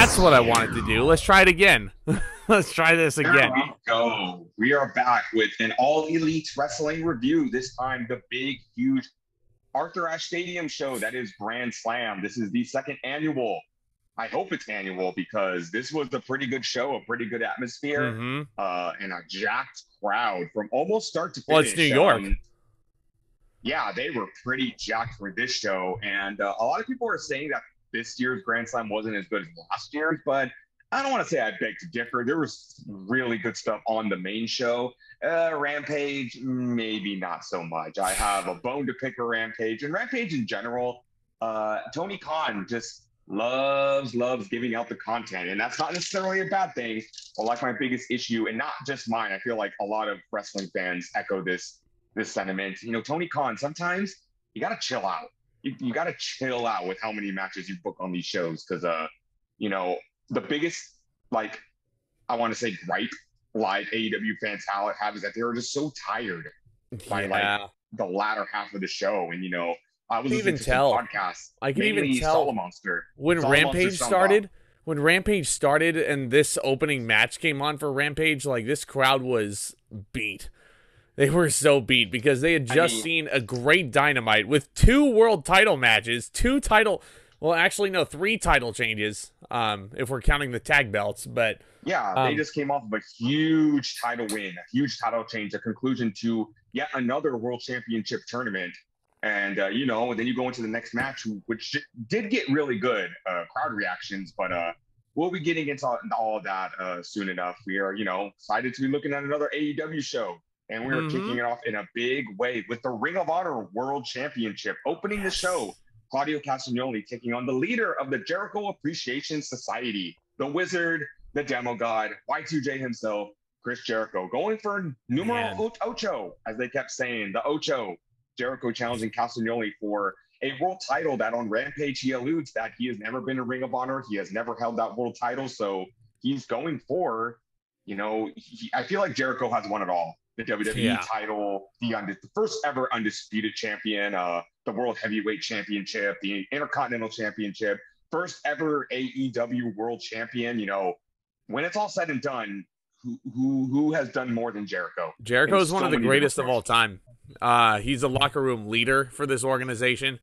That's what I wanted to do. Let's try it again. Let's try this again. There we go. We are back with an All Elite Wrestling review. This time, the big, huge Arthur Ashe Stadium show that is Grand Slam. This is the second annual. I hope it's annual because this was a pretty good show, a pretty good atmosphere, and a jacked crowd from almost start to finish. Well, it's New York. Yeah, they were pretty jacked for this show. And a lot of people are saying that this year's Grand Slam wasn't as good as last year's, but I don't want to say I beg to differ. There was really good stuff on the main show. Rampage, maybe not so much. I have a bone to pick for Rampage. And Rampage in general, Tony Khan just loves giving out the content. And that's not necessarily a bad thing. Or like my biggest issue, and not just mine. I feel like a lot of wrestling fans echo this sentiment. You know, Tony Khan, sometimes you got to chill out. You got to chill out with how many matches you book on these shows. Because, you know, the biggest, like, I want to say gripe like AEW fans have is that they were just so tired by like the latter half of the show. And, you know, I was listening to some podcasts. I can even tell when Rampage started. When Rampage started and this opening match came on for Rampage, like, this crowd was beat. They were so beat because they had just seen a great Dynamite with 2 world title matches, 3 title changes, if we're counting the tag belts. But yeah, they just came off of a huge title win, a huge title change, a conclusion to yet another world championship tournament. And, you know, and then you go into the next match, which did get really good crowd reactions. But we'll be getting into all of that soon enough. We are, you know, excited to be looking at another AEW show. And we're kicking it off in a big way with the Ring of Honor World Championship. Opening the show, Claudio Castagnioli taking on the leader of the Jericho Appreciation Society, the Wizard, the Demo God, Y2J himself, Chris Jericho, going for numero ocho, as they kept saying, the Ocho. Jericho challenging Castagnioli for a world title that on Rampage he alludes that he has never been in Ring of Honor. He has never held that world title. So he's going for, you know, I feel like Jericho has won it all. The WWE title, the first ever undisputed champion, the World Heavyweight Championship, the Intercontinental Championship, first ever AEW World Champion. You know, when it's all said and done, who has done more than Jericho? Jericho is one of the greatest of all time. He's a locker room leader for this organization,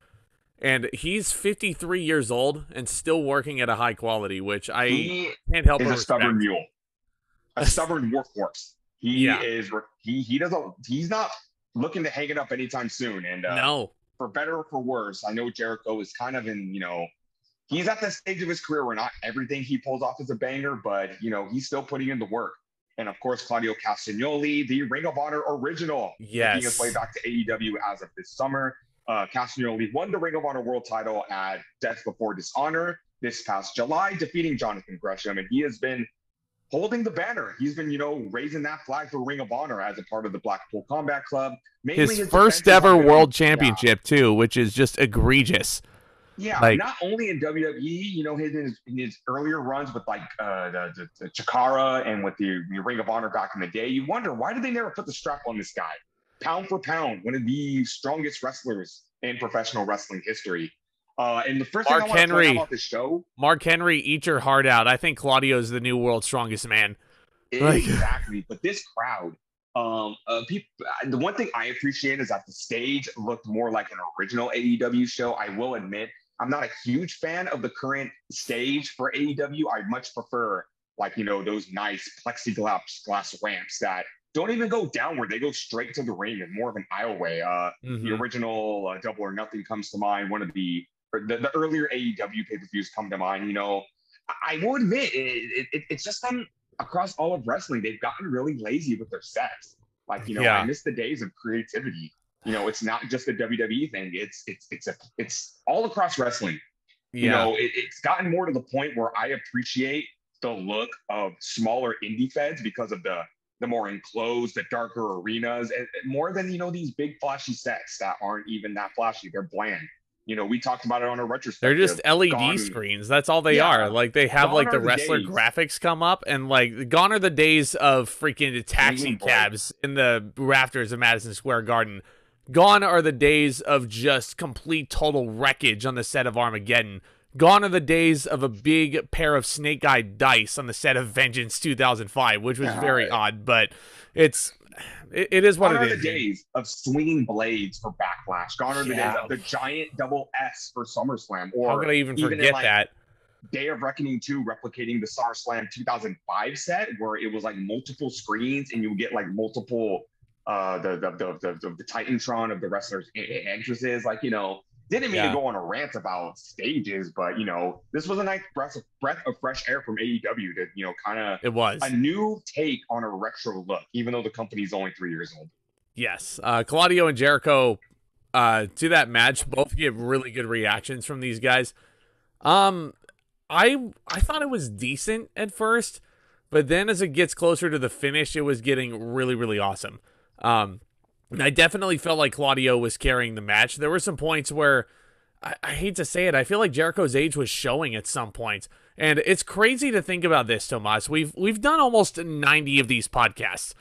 and he's 53 years old and still working at a high quality, which I can't help but respect. He's a stubborn mule, a stubborn workhorse. He's not looking to hang it up anytime soon. And for better or for worse, I know Jericho is kind of in, you know, he's at the stage of his career where not everything he pulls off is a banger, but, you know, he's still putting in the work. And of course, Claudio Castagnioli, the Ring of Honor original, making his way back to AEW as of this summer. Castagnioli won the Ring of Honor world title at Death Before Dishonor this past July, defeating Jonathan Gresham, and he has been holding the banner. He's been, you know, raising that flag for Ring of Honor as a part of the Blackpool Combat Club. Mainly his first ever world championship, too, which is just egregious. Yeah, like, not only in WWE, you know, in his earlier runs with like the Chikara and with the Ring of Honor back in the day, you wonder, why did they never put the strap on this guy? Pound for pound, one of the strongest wrestlers in professional wrestling history. And the first thing I want to point out about this show, Mark Henry, eat your heart out. I think Claudio's the new world's strongest man. Exactly. But this crowd, people, the one thing I appreciate is that the stage looked more like an original AEW show. I will admit, I'm not a huge fan of the current stage for AEW. I much prefer, like, you know, those nice plexiglass ramps that don't even go downward. They go straight to the ring and more of an aisleway. The original Double or Nothing comes to mind. One of the earlier AEW pay-per-views come to mind. You know, I will admit, it's just been across all of wrestling, they've gotten really lazy with their sets. Like, you know, I miss the days of creativity. You know, it's not just a WWE thing. It's all across wrestling. You know, it's gotten more to the point where I appreciate the look of smaller indie feds because of the more enclosed, the darker arenas, and more than, you know, these big flashy sets that aren't even that flashy. They're bland. You know, we talked about it on a retrospective. They're just LED screens. That's all they are. Like, they have like the wrestler graphics come up, and like, gone are the days of freaking taxi cabs in the rafters of Madison Square Garden. Gone are the days of just complete total wreckage on the set of Armageddon. Gone are the days of a big pair of snake-eyed dice on the set of Vengeance 2005, which was very odd, but it is what it is. Gone are the days of swinging blades for Backlash. Gone are the days of the giant double S for SummerSlam. Or how could I even forget that? Day of Reckoning 2 replicating the SummerSlam 2005 set, where it was like multiple screens and you would get like multiple the Titantron of the wrestlers' entrances. Like, didn't mean to go on a rant about stages, but this was a nice breath of fresh air from AEW to kind of it was a new take on a retro look, even though the company's only 3 years old. Yes, Claudio and Jericho to that match both give really good reactions from these guys. I thought it was decent at first, but then as it gets closer to the finish, it was getting really, really awesome. I definitely felt like Claudio was carrying the match. There were some points where, I hate to say it, I feel like Jericho's age was showing at some points. And it's crazy to think about this, Tomas. We've done almost 90 of these podcasts.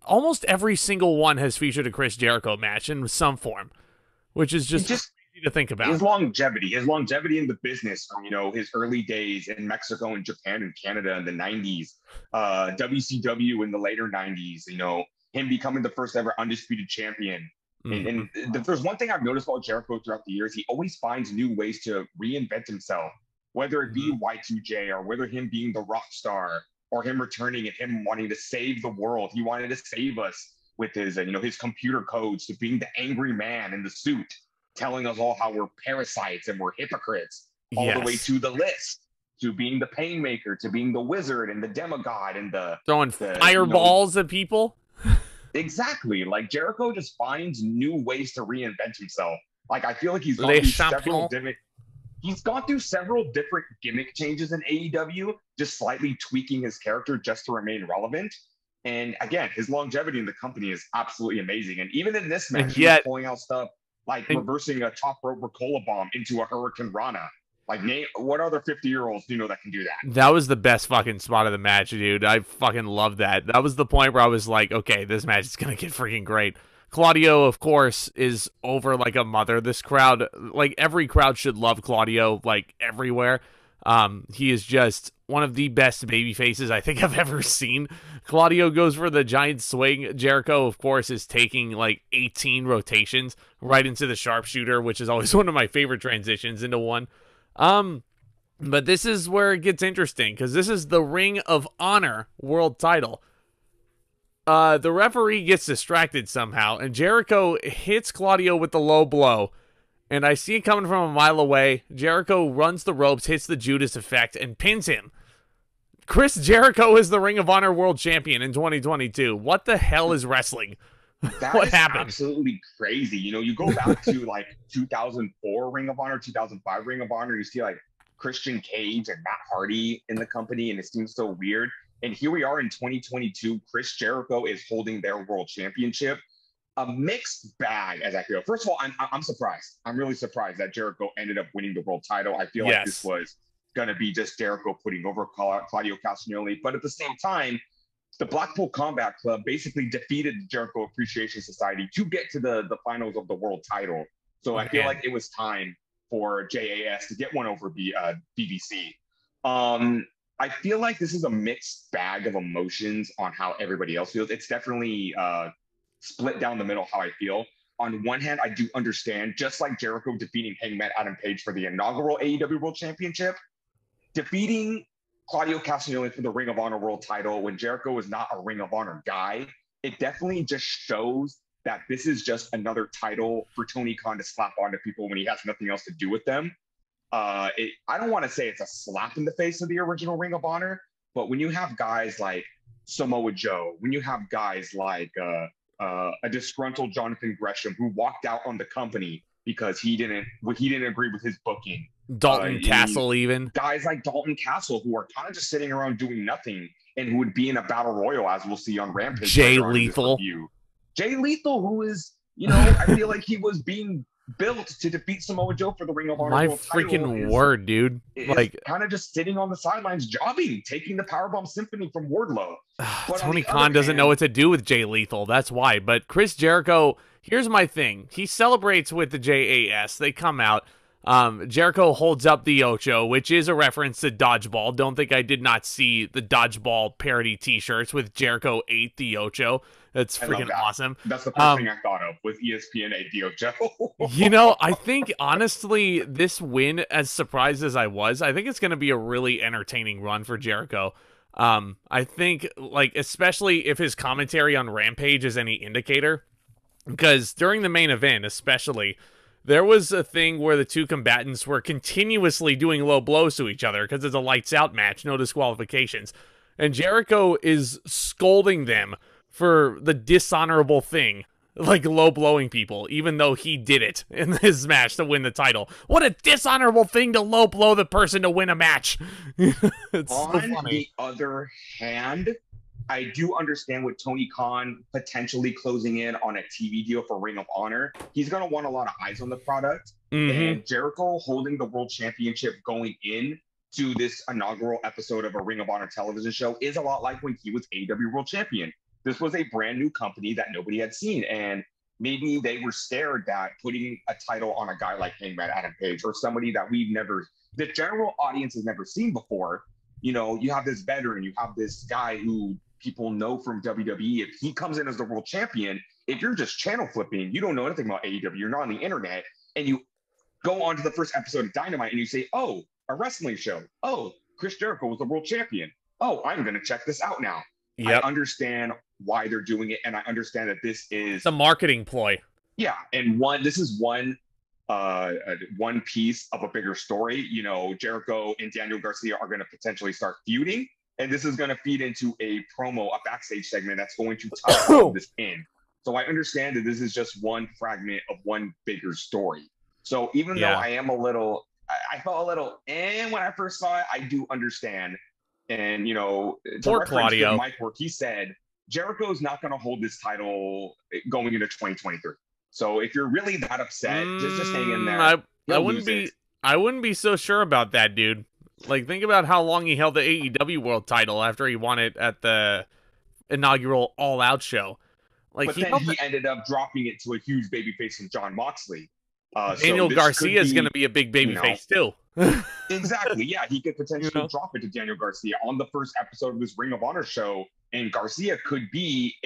Almost every single one has featured a Chris Jericho match in some form, which is just crazy to think about. His longevity in the business from, his early days in Mexico and Japan and Canada in the 90s, WCW in the later 90s, him becoming the first ever undisputed champion. And if there's one thing I've noticed about Jericho throughout the years, he always finds new ways to reinvent himself, whether it be Y2J or whether him being the rock star or him returning and him wanting to save the world. He wanted to save us with his, his computer codes, to being the angry man in the suit, telling us all how we're parasites and we're hypocrites, all the way to the list, to being the Painmaker, to being the wizard and the demigod and throwing fireballs at people. Exactly. Like, Jericho just finds new ways to reinvent himself. Like, I feel like he's gone through several different gimmick changes in AEW, just slightly tweaking his character just to remain relevant. And again, his longevity in the company is absolutely amazing. And even in this match, he's pulling out stuff like reversing a top rope Ricola bomb into a Hurricane Rana. Like, what other 50-year-olds do that can do that? That was the best fucking spot of the match, dude. I fucking love that. That was the point where I was like, okay, this match is going to get freaking great. Claudio, of course, is over like a mother. This crowd, like, every crowd should love Claudio, like, everywhere. He is just one of the best baby faces I think I've ever seen. Claudio goes for the giant swing. Jericho, of course, is taking like 18 rotations right into the sharpshooter, which is always one of my favorite transitions into one. But this is where it gets interesting, because this is the Ring of Honor world title. The referee gets distracted somehow, and Jericho hits Claudio with the low blow. And I see it coming from a mile away. Jericho runs the ropes, hits the Judas effect, and pins him. Chris Jericho is the Ring of Honor World Champion in 2022. What the hell is wrestling? What happened? Absolutely crazy. You go back to like 2004 Ring of Honor, 2005 Ring of Honor, you see like Christian Cage and Matt Hardy in the company, and it seems so weird. And here we are in 2022. Chris Jericho is holding their world championship. A mixed bag, as I feel. First of all, I'm surprised. I'm really surprised that Jericho ended up winning the world title. I feel like this was going to be just Jericho putting over Claudio Castagnoli. But at the same time, the Blackpool Combat Club basically defeated the Jericho Appreciation Society to get to the finals of the world title. So I feel like it was time for JAS to get one over BBC. I feel like this is a mixed bag of emotions on how everybody else feels. It's definitely split down the middle how I feel. On one hand, I do understand, just like Jericho defeating Hangman Adam Page for the inaugural AEW World Championship, defeating Claudio Castagnoli for the Ring of Honor World title when Jericho is not a Ring of Honor guy, it definitely just shows that this is just another title for Tony Khan to slap onto people when he has nothing else to do with them. I don't want to say it's a slap in the face of the original Ring of Honor, but when you have guys like Samoa Joe, when you have guys like a disgruntled Jonathan Gresham who walked out on the company because he didn't agree with his booking. Dalton Castle, even guys like Dalton Castle, who are kind of just sitting around doing nothing and who would be in a battle royal, as we'll see on Rampage. Jay Lethal, who is, I feel like he was being built to defeat Samoa Joe for the Ring of Honor. My freaking word, dude! Like, kind of just sitting on the sidelines, jobbing, taking the Powerbomb Symphony from Wardlow. Tony Khan doesn't know what to do with Jay Lethal. That's why. But Chris Jericho, here's my thing: he celebrates with the JAS. They come out. Jericho holds up the Ocho, which is a reference to Dodgeball. Don't think I did not see the Dodgeball parody t-shirts with Jericho ate the Ocho. That's freaking awesome. That's the first thing I thought of with ESPN ate the Ocho. You know, I think, honestly, this win, as surprised as I was, I think it's going to be a really entertaining run for Jericho. I think, like, especially if his commentary on Rampage is any indicator, because during the main event, especially, there was a thing where the two combatants were continuously doing low blows to each other because it's a lights out match, no disqualifications. And Jericho is scolding them for the dishonorable thing, like low blowing people, even though he did it in his match to win the title. What a dishonorable thing to low blow the person to win a match. It's on so funny. the other hand, I do understand with Tony Khan potentially closing in on a TV deal for Ring of Honor. He's going to want a lot of eyes on the product. And Jericho holding the World Championship going in to this inaugural episode of a Ring of Honor television show is a lot like when he was AEW World Champion. This was a brand new company that nobody had seen. And maybe they were scared that putting a title on a guy like Hangman Adam Page or somebody that the general audience has never seen before. You know, you have this veteran, you have this guy who people know from WWE. If he comes in as the world champion, if you're just channel flipping, you don't know anything about AEW, you're not on the internet, and you go on to the first episode of Dynamite and you say, oh, a wrestling show. Oh, Chris Jericho was the world champion. Oh, I'm going to check this out now. Yep. I understand why they're doing it, and I understand that this is a marketing ploy. Yeah, and this is one piece of a bigger story. You know, Jericho and Daniel Garcia are going to potentially start feuding, and this is going to feed into a backstage segment that's going to tie this in. So I understand that this is just one fragment of one bigger story. So even though I felt a little, and when I first saw it, I do understand. And, you know, poor Claudio. Mike work, he said, Jericho's not going to hold this title going into 2023. So if you're really that upset, just hang in there. I wouldn't be so sure about that, dude. Like, think about how long he held the AEW World title after he won it at the inaugural All Out show. Like, but then he ended up dropping it to a huge babyface from John Moxley. Daniel Garcia is going to be a big babyface too. Exactly. Yeah, he could potentially drop it to Daniel Garcia on the first episode of this Ring of Honor show, and Garcia could be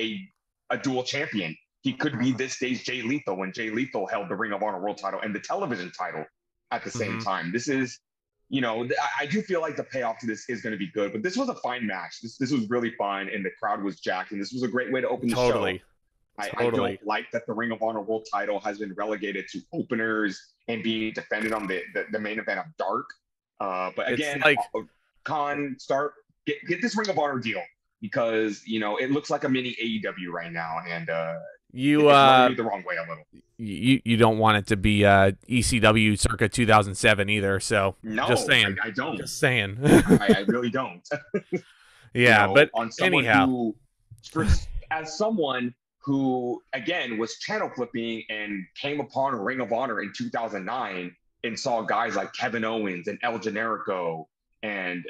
a dual champion. He could be this day's Jay Lethal when Jay Lethal held the Ring of Honor World title and the television title at the same time. This is, you know, I do feel like the payoff to this is going to be good, but this was a fine match. This was really fun, and the crowd was jacked, and this was a great way to open the show. I don't like that the Ring of Honor World title has been relegated to openers and being defended on the main event of Dark. But again, Khan, get this Ring of Honor deal, because, you know, it looks like a mini AEW right now, and it's the wrong way a little. You don't want it to be ECW circa 2007 either. So no, just saying. I don't. Just saying. I really don't. Yeah, you know, but on someone anyhow, as someone who, again, was channel flipping and came upon Ring of Honor in 2009 and saw guys like Kevin Owens and El Generico and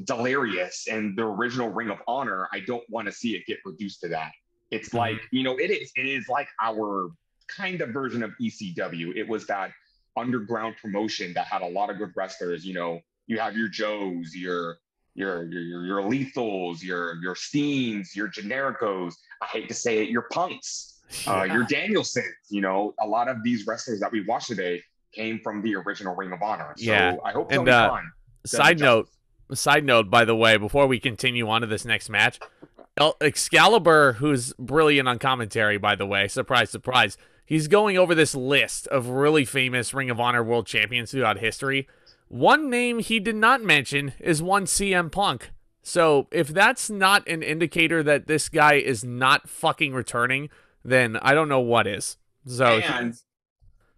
Delirious and the original Ring of Honor, I don't want to see it get reduced to that. It's like, you know, it is like our kind of version of ECW. It was that underground promotion that had a lot of good wrestlers. You know, you have your Joes, your Lethals, your Steens, your Genericos. I hate to say it, your Punks, your Danielsons. You know, a lot of these wrestlers that we watched today came from the original Ring of Honor. So I hope Tony Khan. Side note, by the way, before we continue on to this next match, Excalibur, who's brilliant on commentary, by the way, surprise, surprise, he's going over this list of really famous Ring of Honor world champions throughout history. One name he did not mention is one CM Punk. So if that's not an indicator that this guy is not fucking returning, then I don't know what is. So and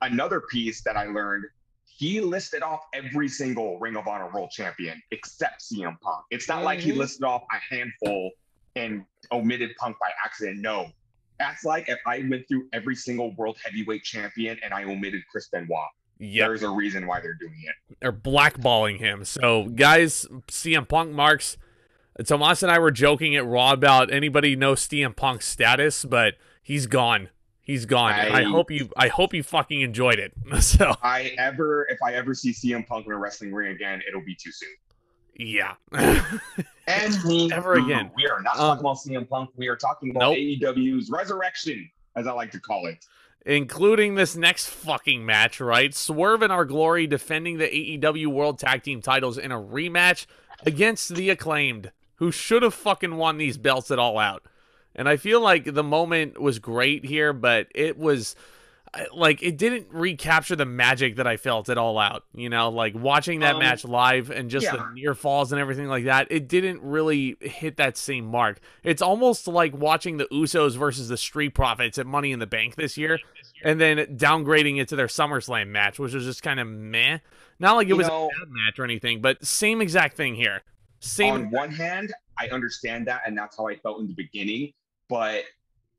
another piece that I learned, he listed off every single Ring of Honor world champion except CM Punk. It's not like he listed off a handful and omitted Punk by accident. No. That's like if I went through every single world heavyweight champion and I omitted Chris Benoit. Yep. There's a reason why they're doing it. They're blackballing him. So, guys, CM Punk marks. Tomas and I were joking at Raw about anybody know CM Punk's status, but he's gone. He's gone. I hope you fucking enjoyed it. So if I ever see CM Punk in a wrestling ring again, it'll be too soon. Yeah. And ever again. We are not talking about CM Punk. We are talking about AEW's resurrection, as I like to call it. Including this next fucking match, right? Swerve and Our Glory defending the AEW World Tag Team titles in a rematch against the Acclaimed, who should have fucking won these belts at All Out. And I feel like the moment was great here, but it was like it didn't recapture the magic that I felt at All Out. You know, like watching that match live and just the near falls and everything like that, it didn't really hit that same mark. It's almost like watching the Usos versus the Street Profits at Money in the Bank this year, and then downgrading it to their SummerSlam match, which was just kind of meh. Not like it was a bad match or anything, but same exact thing here. On one hand, I understand that, and that's how I felt in the beginning. But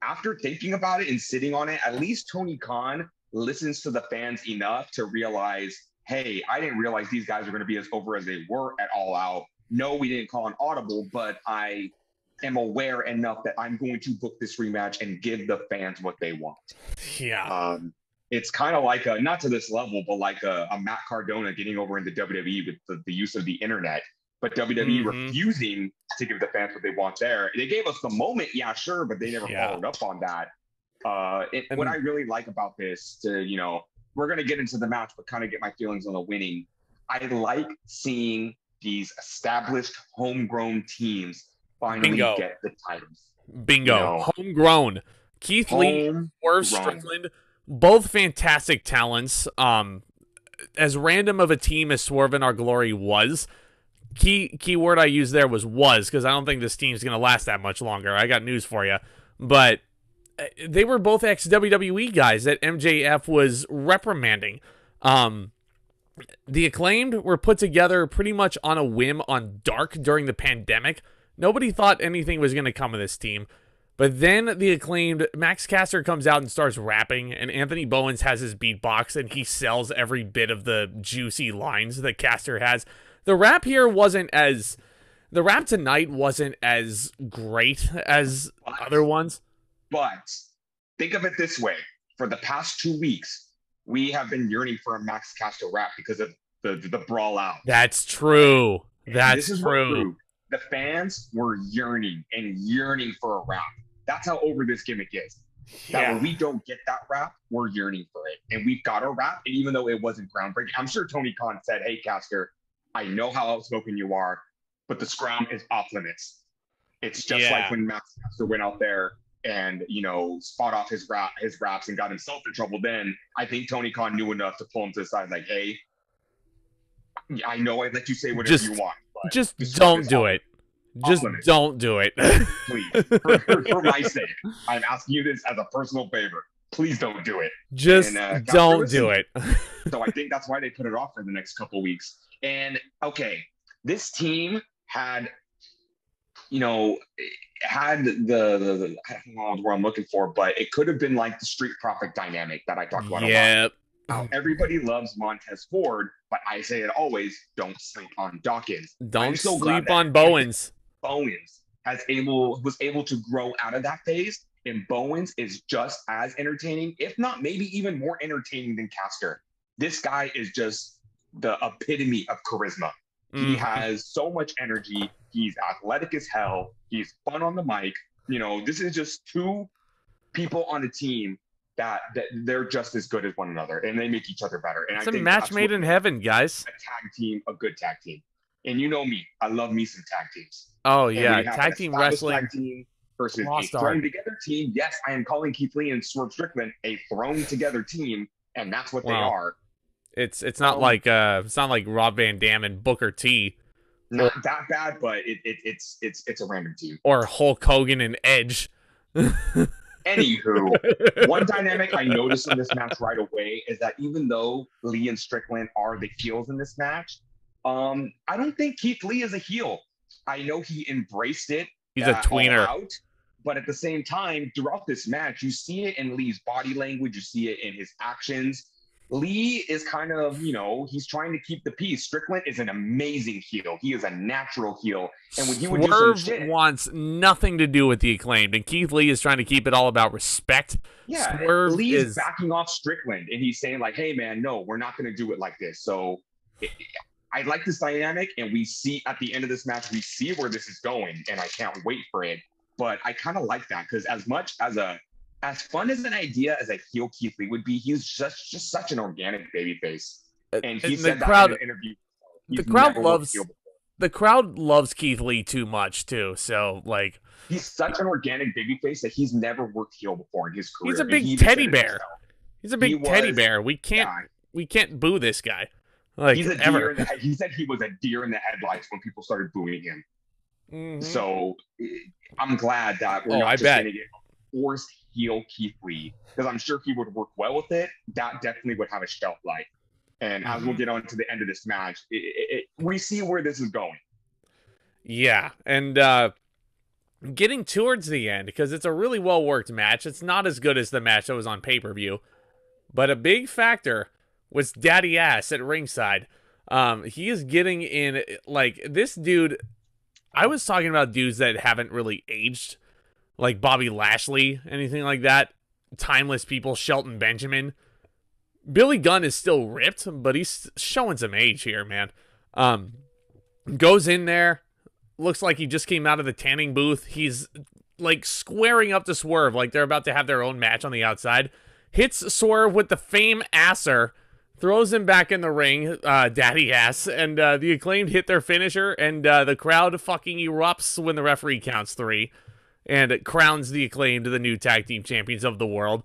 after thinking about it and sitting on it, at least Tony Khan listens to the fans enough to realize, hey, I didn't realize these guys are going to be as over as they were at All Out. No, we didn't call an audible, but I am aware enough that I'm going to book this rematch and give the fans what they want. Yeah. It's kind of like not to this level, but like a Matt Cardona getting over into WWE with the use of the internet. But WWE refusing to give the fans what they want there. They gave us the moment, yeah, sure, but they never followed up on that. What I really like about this, we're going to get into the match, but kind of get my feelings on the winning. I like seeing these established homegrown teams finally get the titles. Bingo. Homegrown. Keith Lee, Swerve Strickland, both fantastic talents. As random of a team as Swerve and Our Glory was, Key word I used there was because I don't think this team's going to last that much longer. I got news for you. But they were both ex-WWE guys that MJF was reprimanding. The Acclaimed were put together pretty much on a whim on Dark during the pandemic. Nobody thought anything was going to come of this team. But then the Acclaimed, Max Caster comes out and starts rapping, and Anthony Bowens has his beatbox, and he sells every bit of the juicy lines that Caster has. The rap tonight wasn't as great as other ones. But think of it this way. For the past 2 weeks, we have been yearning for a Max Caster rap because of the brawl out. That's true. That's true. The fans were yearning for a rap. That's how over this gimmick is. That when we don't get that rap, we're yearning for it. And we've got a rap, and even though it wasn't groundbreaking, I'm sure Tony Khan said, hey, Caster, I know how outspoken you are, but the scrum is off limits. It's just like when Max Caster went out there and, fought off his raps and got himself in trouble. Then I think Tony Khan knew enough to pull him to the side, like, hey, I know I let you say whatever you want. But just don't do it. Just don't do it. Please, for my sake, I'm asking you this as a personal favor. Please don't do it. Just don't do it. So I think that's why they put it off for the next couple weeks. And this team had, had the I don't know what I'm looking for, but it could have been like the Street Profit dynamic that I talked about. Yeah. Everybody loves Montez Ford, but I say it always: don't sleep on Dawkins. Don't sleep on Bowens. Bowens was able to grow out of that phase, and Bowens is just as entertaining, if not maybe even more entertaining than Caster. This guy is just the epitome of charisma. He has so much energy. He's athletic as hell. He's fun on the mic. This is just two people on a team that they're just as good as one another, and they make each other better. And it's a match made in heaven, guys. A good tag team. And you know me, I love me some tag teams. Oh yeah, tag team wrestling. Tag team versus a thrown together team. Yes, I am calling Keith Lee and Swerve Strickland a thrown together team, and that's what they are. It's not like Rob Van Dam and Booker T. Not that bad, but it's a random team. Or Hulk Hogan and Edge. Anywho, one dynamic I noticed in this match right away is that even though Lee and Strickland are the heels in this match, I don't think Keith Lee is a heel. I know he embraced it. He's a tweener. But at the same time, throughout this match, you see it in Lee's body language. You see it in his actions. Lee is kind of, he's trying to keep the peace. Strickland is an amazing heel. He is a natural heel. And when he would do some shit, wants nothing to do with the Acclaimed, and Keith Lee is trying to keep it all about respect. Yeah, Swerve Lee's backing off Strickland, and he's saying like, hey, man, no, we're not going to do it like this. So I like this dynamic, and we see at the end of this match, we see where this is going, and I can't wait for it. But I kind of like that because as fun as an idea as a heel Keith Lee would be, he's just such an organic babyface. And he said that in an interview. The crowd loves Keith Lee too much too. So like, he's such an organic babyface that he's never worked heel before in his career. He's a big teddy bear. He's a big teddy bear. We can't boo this guy. Like, he's a deer. He said he was a deer in the headlights when people started booing him. Mm-hmm. So I'm glad that we're not just going to get forced heel Keith Lee, because I'm sure he would work well with it. That definitely would have a shelf life. And as we'll get on to the end of this match, we see where this is going. Yeah, and getting towards the end, because it's a really well-worked match. It's not as good as the match that was on pay-per-view, but a big factor was Daddy Ass at ringside. He is getting in, like, this dude. I was talking about dudes that haven't really aged, like Bobby Lashley, anything like that. Timeless people, Shelton Benjamin. Billy Gunn is still ripped, but he's showing some age here, man. Goes in there, looks like he just came out of the tanning booth. He's like squaring up to Swerve, like they're about to have their own match on the outside. Hits Swerve with the Fame Asser, throws him back in the ring, Daddy Ass, and the Acclaimed hit their finisher, and the crowd fucking erupts when the referee counts 3, and it crowns the Acclaimed the new tag team champions of the world.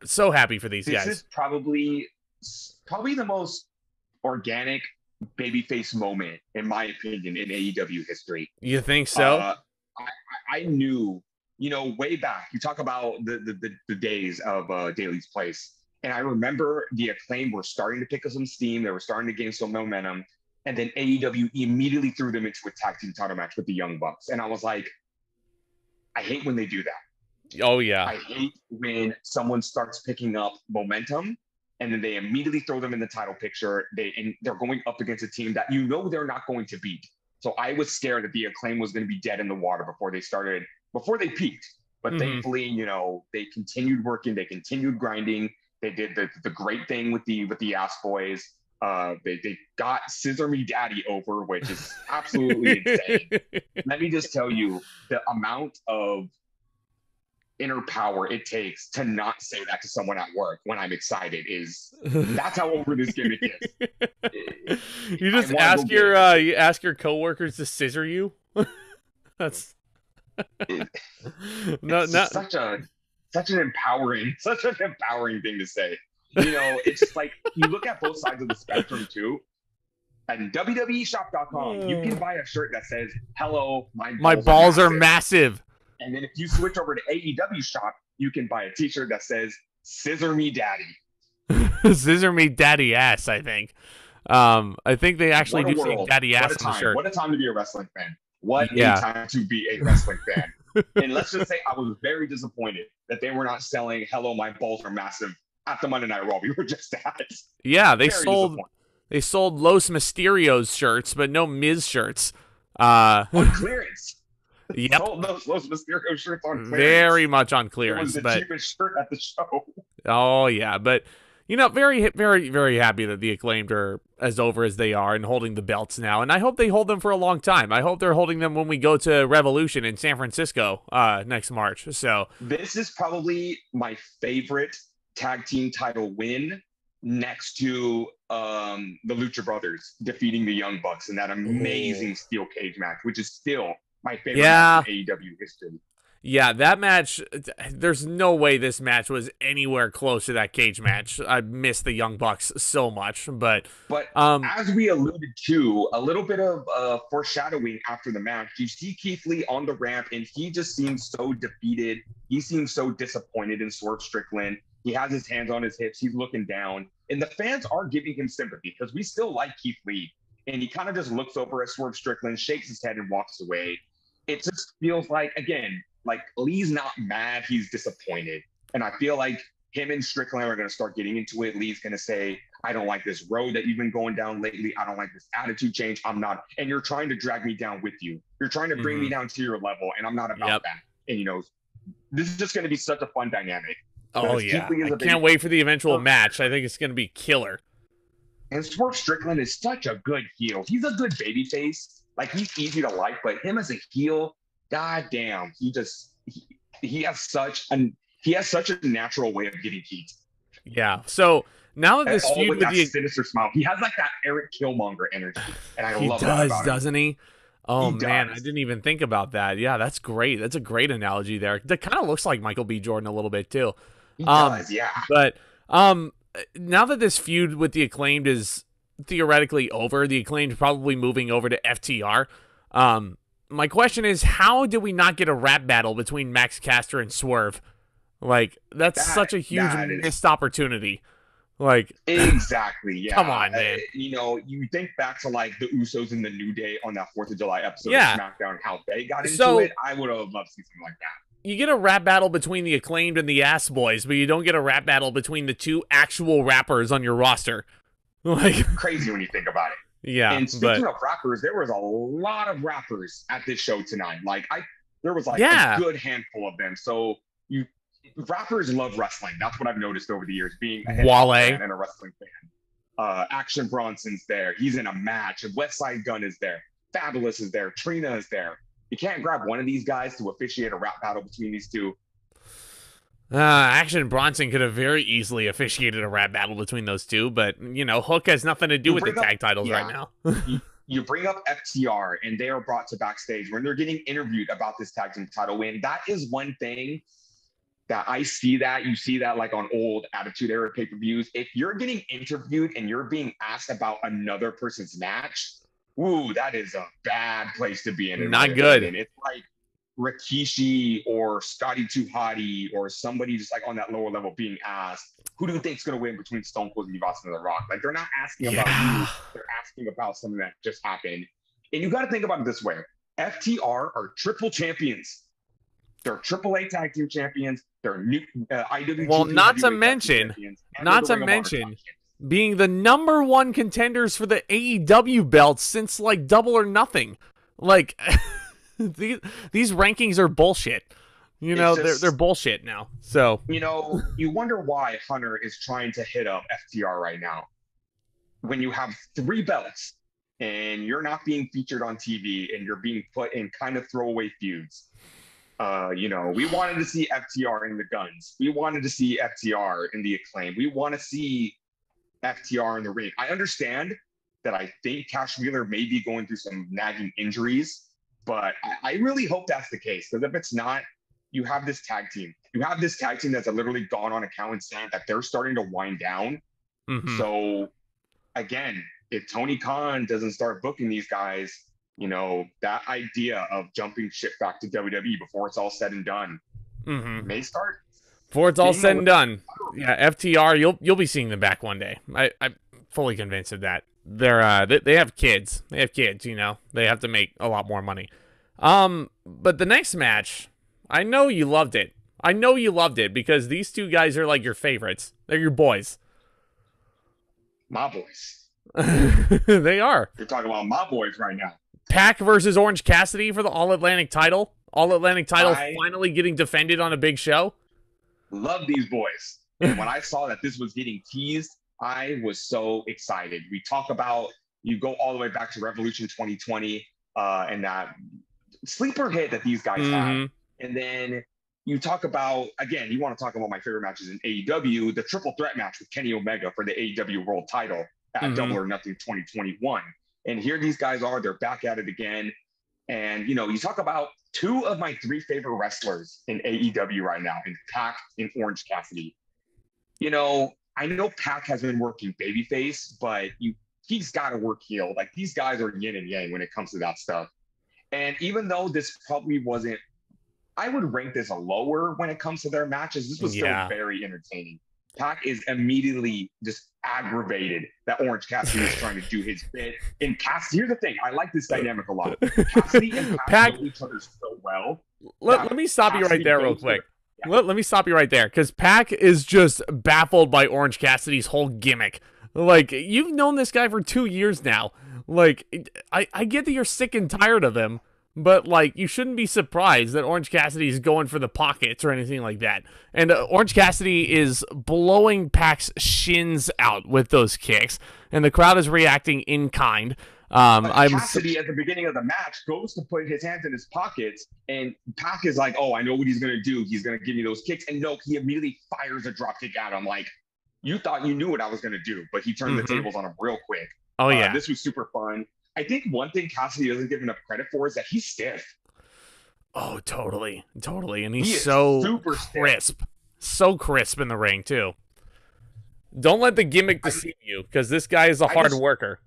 So happy for these guys. This is probably the most organic babyface moment, in my opinion, in AEW history. You think so? I knew, way back, you talk about the days of Daily's Place. And I remember the Acclaim were starting to pick up some steam. They were starting to gain some momentum. And then AEW immediately threw them into a tag team title match with the Young Bucks. And I was like, I hate when they do that. Oh, yeah. I hate when someone starts picking up momentum and then they immediately throw them in the title picture. They're going up against a team that they're not going to beat. So I was scared that the Acclaim was going to be dead in the water before they peaked. But thankfully, they continued working. They continued grinding. They did the great thing with the Ass Boys. They got Scissor Me Daddy over, which is absolutely insane. Let me just tell you, the amount of inner power it takes to not say that to someone at work when I'm excited that's how over this gimmick is. You just ask your coworkers to scissor you. That's such an empowering thing to say. It's just like you look at both sides of the spectrum too. And WWEshop.com, you can buy a shirt that says, "Hello, my balls are massive." And then if you switch over to AEW Shop, you can buy a t-shirt that says, "Scissor Me Daddy." Scissor Me Daddy Ass, I think. I think they actually do say Daddy Ass on the shirt. What a time to be a wrestling fan. What a time to be a wrestling fan. And let's just say I was very disappointed that they were not selling "Hello, my balls are massive" at the Monday Night Raw we were just at. Yeah, they sold Los Mysterios shirts, but no Miz shirts. On clearance. Yep. Sold those Los Mysterio shirts on clearance. Very much on clearance. It was the cheapest shirt at the show. Oh, yeah. But, very, very, very happy that the Acclaimed are as over as they are and holding the belts now. And I hope they hold them for a long time. I hope they're holding them when we go to Revolution in San Francisco next March. So this is probably my favorite tag team title win, next to the Lucha Brothers defeating the Young Bucks in that amazing steel cage match, which is still my favorite match in AEW history. Yeah, that match, there's no way this match was anywhere close to that cage match. I miss the Young Bucks so much. But as we alluded to, a little bit of foreshadowing after the match, you see Keith Lee on the ramp, and he just seems so defeated. He seems so disappointed in Swerve Strickland. He has his hands on his hips. He's looking down. And the fans are giving him sympathy because we still like Keith Lee. And he kind of just looks over at Swerve Strickland, shakes his head, and walks away. It just feels like, again, like Lee's not mad. He's disappointed. And I feel like him and Strickland are going to start getting into it. Lee's going to say, I don't like this road that you've been going down lately. I don't like this attitude change. I'm not. And you're trying to drag me down with you. You're trying to bring me down to your level, and I'm not about that. And, you know, this is just going to be such a fun dynamic. Oh, yeah. I can't wait for the eventual match. I think it's going to be killer. And Swerve Strickland is such a good heel. He's a good babyface. Like, he's easy to like, but him as a heel, goddamn, he has such a natural way of getting heat. Yeah. So now that this feud with the sinister smile, he has like that Eric Killmonger energy, and I love that about him. Doesn't he? Oh man, I didn't even think about that. Yeah, that's great. That's a great analogy there. That kind of looks like Michael B. Jordan a little bit too. He does, yeah. But now that this feud with the Acclaimed is theoretically over, the Acclaimed probably moving over to FTR. My question is, how did we not get a rap battle between Max Caster and Swerve? Like, that's such a huge missed opportunity. Like, exactly, yeah. Come on, man. You know, you think back to like the Usos and the New Day on that 4th of July episode of SmackDown, how they got into it. I would have loved to see something like that. You get a rap battle between the Acclaimed and the Ass Boys, but you don't get a rap battle between the two actual rappers on your roster. Like, crazy when you think about it. Yeah. And speaking of rappers, there was a lot of rappers at this show tonight. Like, there was like a good handful of them. So rappers love wrestling. That's what I've noticed over the years, being a fan and a wrestling fan. Action Bronson's there. He's in a match. West Side Gun is there. Fabulous is there. Trina is there. You can't grab one of these guys to officiate a rap battle between these two. Action Bronson could have very easily officiated a rap battle between those two, but, you know, Hook has nothing to do with the tag titles right now. You bring up FTR, and they are brought to backstage when they're getting interviewed about this tag team title win. That is one thing that you see that like on old Attitude Era pay-per-views. If you're getting interviewed and you're being asked about another person's match, ooh, that is a bad place to be in. Not good. And it's like Rikishi or Scotty 2 Hotty or somebody just like on that lower level being asked, who do you think's going to win between Stone Cold and Austin and The Rock? Like, they're not asking about you. They're asking about something that just happened. And you got to think about it this way. FTR are triple champions. They're AAA tag team champions. They're new IWGP. Well, not to mention being the #1 contenders for the AEW belts since like Double or Nothing. Like, these rankings are bullshit. You know, they're bullshit now. So, you know, you wonder why Hunter is trying to hit up FTR right now. When you have 3 belts and you're not being featured on TV and you're being put in kind of throwaway feuds. You know, we wanted to see FTR in the Guns. We wanted to see FTR in the Acclaim. We want to see FTR in the ring. I understand that I think Cash Wheeler may be going through some nagging injuries, but I really hope that's the case. Because if it's not, you have this tag team. You have this tag team that's literally gone on account and saying that they're starting to wind down. Mm-hmm. So, again, if Tony Khan doesn't start booking these guys, you know, that idea of jumping ship back to WWE before it's all said and done may start. Before it's all said and done. Yeah, FTR, you'll be seeing them back one day. I'm fully convinced of that. They have kids. They have kids, you know. They have to make a lot more money. But the next match, I know you loved it. I know you loved it because these two guys are like your favorites. They're your boys. My boys. They are. You're talking about my boys right now. Pac versus Orange Cassidy for the All-Atlantic title. All-Atlantic title finally getting defended on a big show. Love these boys. And when I saw that this was getting teased, I was so excited. We talk about, you go all the way back to Revolution 2020 and that sleeper hit that these guys had. And then you talk about, again, you want to talk about my favorite matches in AEW, the triple threat match with Kenny Omega for the AEW World title at Double or Nothing 2021. And here these guys are, they're back at it again. And, you know, you talk about 2 of my 3 favorite wrestlers in AEW right now, in Pac and Orange Cassidy. You know, I know Pac has been working babyface, but he's got to work heel. Like, these guys are yin and yang when it comes to that stuff. And even though this probably wasn't, I would rank this a lower when it comes to their matches. This was still very entertaining. Pac is immediately just aggravated that Orange Cassidy is trying to do his bit. And Cassidy, here's the thing, I like this dynamic a lot. Cassidy and Pac know each other so well. Let me stop you right there real quick. let me stop you right there, because Pac is just baffled by Orange Cassidy's whole gimmick. Like, you've known this guy for 2 years now. Like, I get that you're sick and tired of him, but, like, you shouldn't be surprised that Orange Cassidy is going for the pockets or anything like that. And Orange Cassidy is blowing Pac's shins out with those kicks, and the crowd is reacting in kind. Cassidy, at the beginning of the match, goes to put his hands in his pockets, and Pac is like, oh, I know what he's going to do. He's going to give me those kicks. And no, he immediately fires a drop kick at him. Like, you thought you knew what I was going to do, but he turned the tables on him real quick. Oh, yeah. This was super fun. I think one thing Cassidy doesn't give enough credit for is that he's stiff. Oh, totally. And he's so super crisp. So crisp in the ring, too. Don't let the gimmick deceive you, because this guy is a hard worker.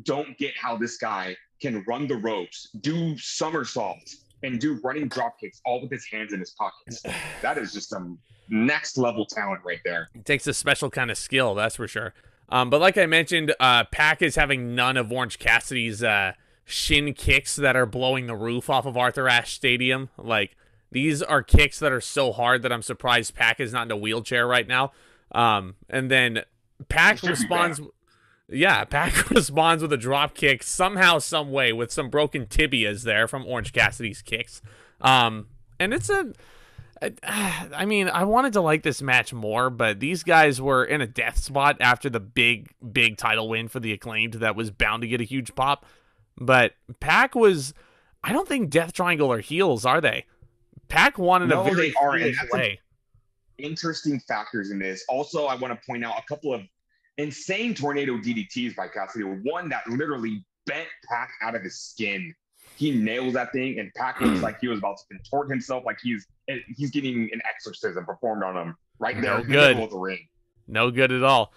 Don't get how this guy can run the ropes, do somersaults, and do running drop kicks all with his hands in his pockets. That is just some next level talent right there. It takes a special kind of skill, that's for sure. But like I mentioned, Pac is having none of Orange Cassidy's shin kicks that are blowing the roof off of Arthur Ashe Stadium. Like, these are kicks that are so hard that I'm surprised Pac is not in a wheelchair right now. And then Pac responds... Yeah, Pac responds with a drop kick somehow, some way, with some broken tibias there from Orange Cassidy's kicks. And it's I mean, I wanted to like this match more, but these guys were in a death spot after the big title win for the Acclaimed that was bound to get a huge pop. But Pac was, I don't think Death Triangle are heels, are they? Pac won in a very foolish way. Interesting factors in this. Also, I want to point out a couple of insane tornado DDTs by Cassidy. One that literally bent Pac out of his skin. He nails that thing, and Pac looks like he was about to contort himself, like he's getting an exorcism performed on him right there in the middle of the ring. No good at all.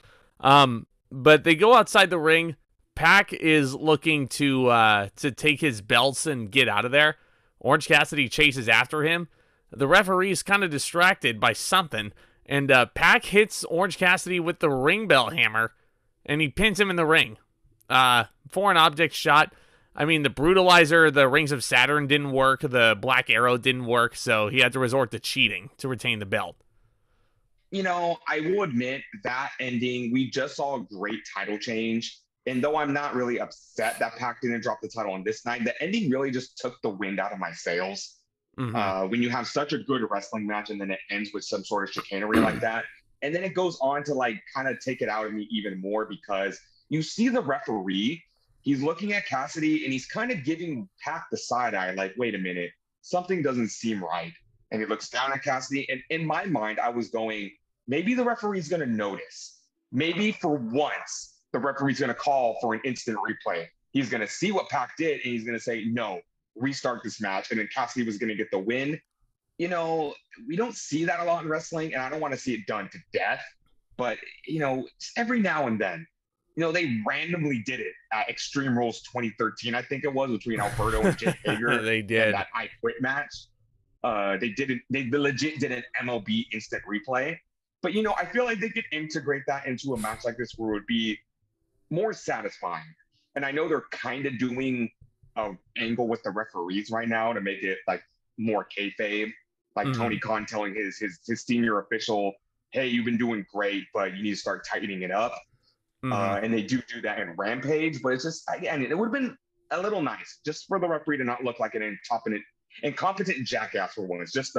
But they go outside the ring. Pac is looking to take his belts and get out of there. Orange Cassidy chases after him. The referee's kind of distracted by something. And Pac hits Orange Cassidy with the ring bell hammer, and he pins him in the ring. Foreign object shot. I mean, the Brutalizer, the Rings of Saturn didn't work. The Black Arrow didn't work, so he had to resort to cheating to retain the belt. You know, I will admit that ending, we just saw a great title change. And though I'm not really upset that Pac didn't drop the title on this night, the ending really just took the wind out of my sails. When you have such a good wrestling match and then it ends with some sort of chicanery like that, and then it goes on to like kind of take it out of me even more, because you see the referee, he's looking at Cassidy and he's kind of giving Pac the side eye, like, wait a minute, something doesn't seem right. And he looks down at Cassidy, and in my mind, I was going, maybe the referee's going to notice. Maybe for once, the referee's going to call for an instant replay. He's going to see what Pac did, and he's going to say, no, restart this match, and then Cassidy was going to get the win. You know, we don't see that a lot in wrestling, and I don't want to see it done to death, but, you know, every now and then, you know, they randomly did it at Extreme Rules 2013, I think it was, between Alberto and Jake Hager. They did. That I Quit match. They legit did an MLB instant replay. But, you know, I feel like they could integrate that into a match like this where it would be more satisfying. And I know they're kind of doing an angle with the referees right now to make it like more kayfabe, like Tony Khan telling his senior official, hey, you've been doing great, but you need to start tightening it up. And they do that in Rampage, but it's just, again, it would have been a little nice just for the referee to not look like an incompetent jackass for once. Just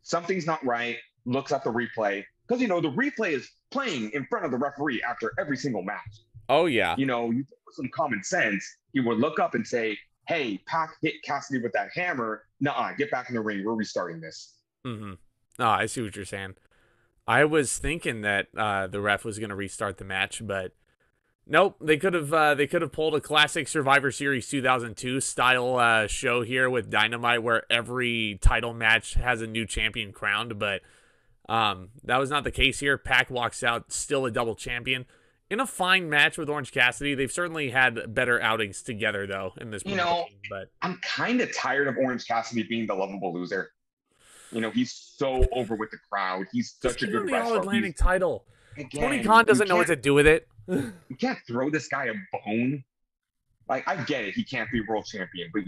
something's not right, looks at the replay, because, you know, the replay is playing in front of the referee after every single match. Oh, yeah. You know, with some common sense, he would look up and say, hey, Pac hit Cassidy with that hammer. Nuh-uh, get back in the ring. We're restarting this. Oh, I see what you're saying. I was thinking that the ref was going to restart the match, but nope. They could have pulled a classic Survivor Series 2002 style show here with Dynamite, where every title match has a new champion crowned, but that was not the case here. Pac walks out still a double champion in a fine match with Orange Cassidy. They've certainly had better outings together, though, in this. You know, but I'm kind of tired of Orange Cassidy being the lovable loser. You know, he's so over with the crowd. He's such a good wrestler. All-Atlantic title. Again, Tony Khan doesn't know what to do with it. You can't throw this guy a bone. Like, I get it. He can't be world champion, but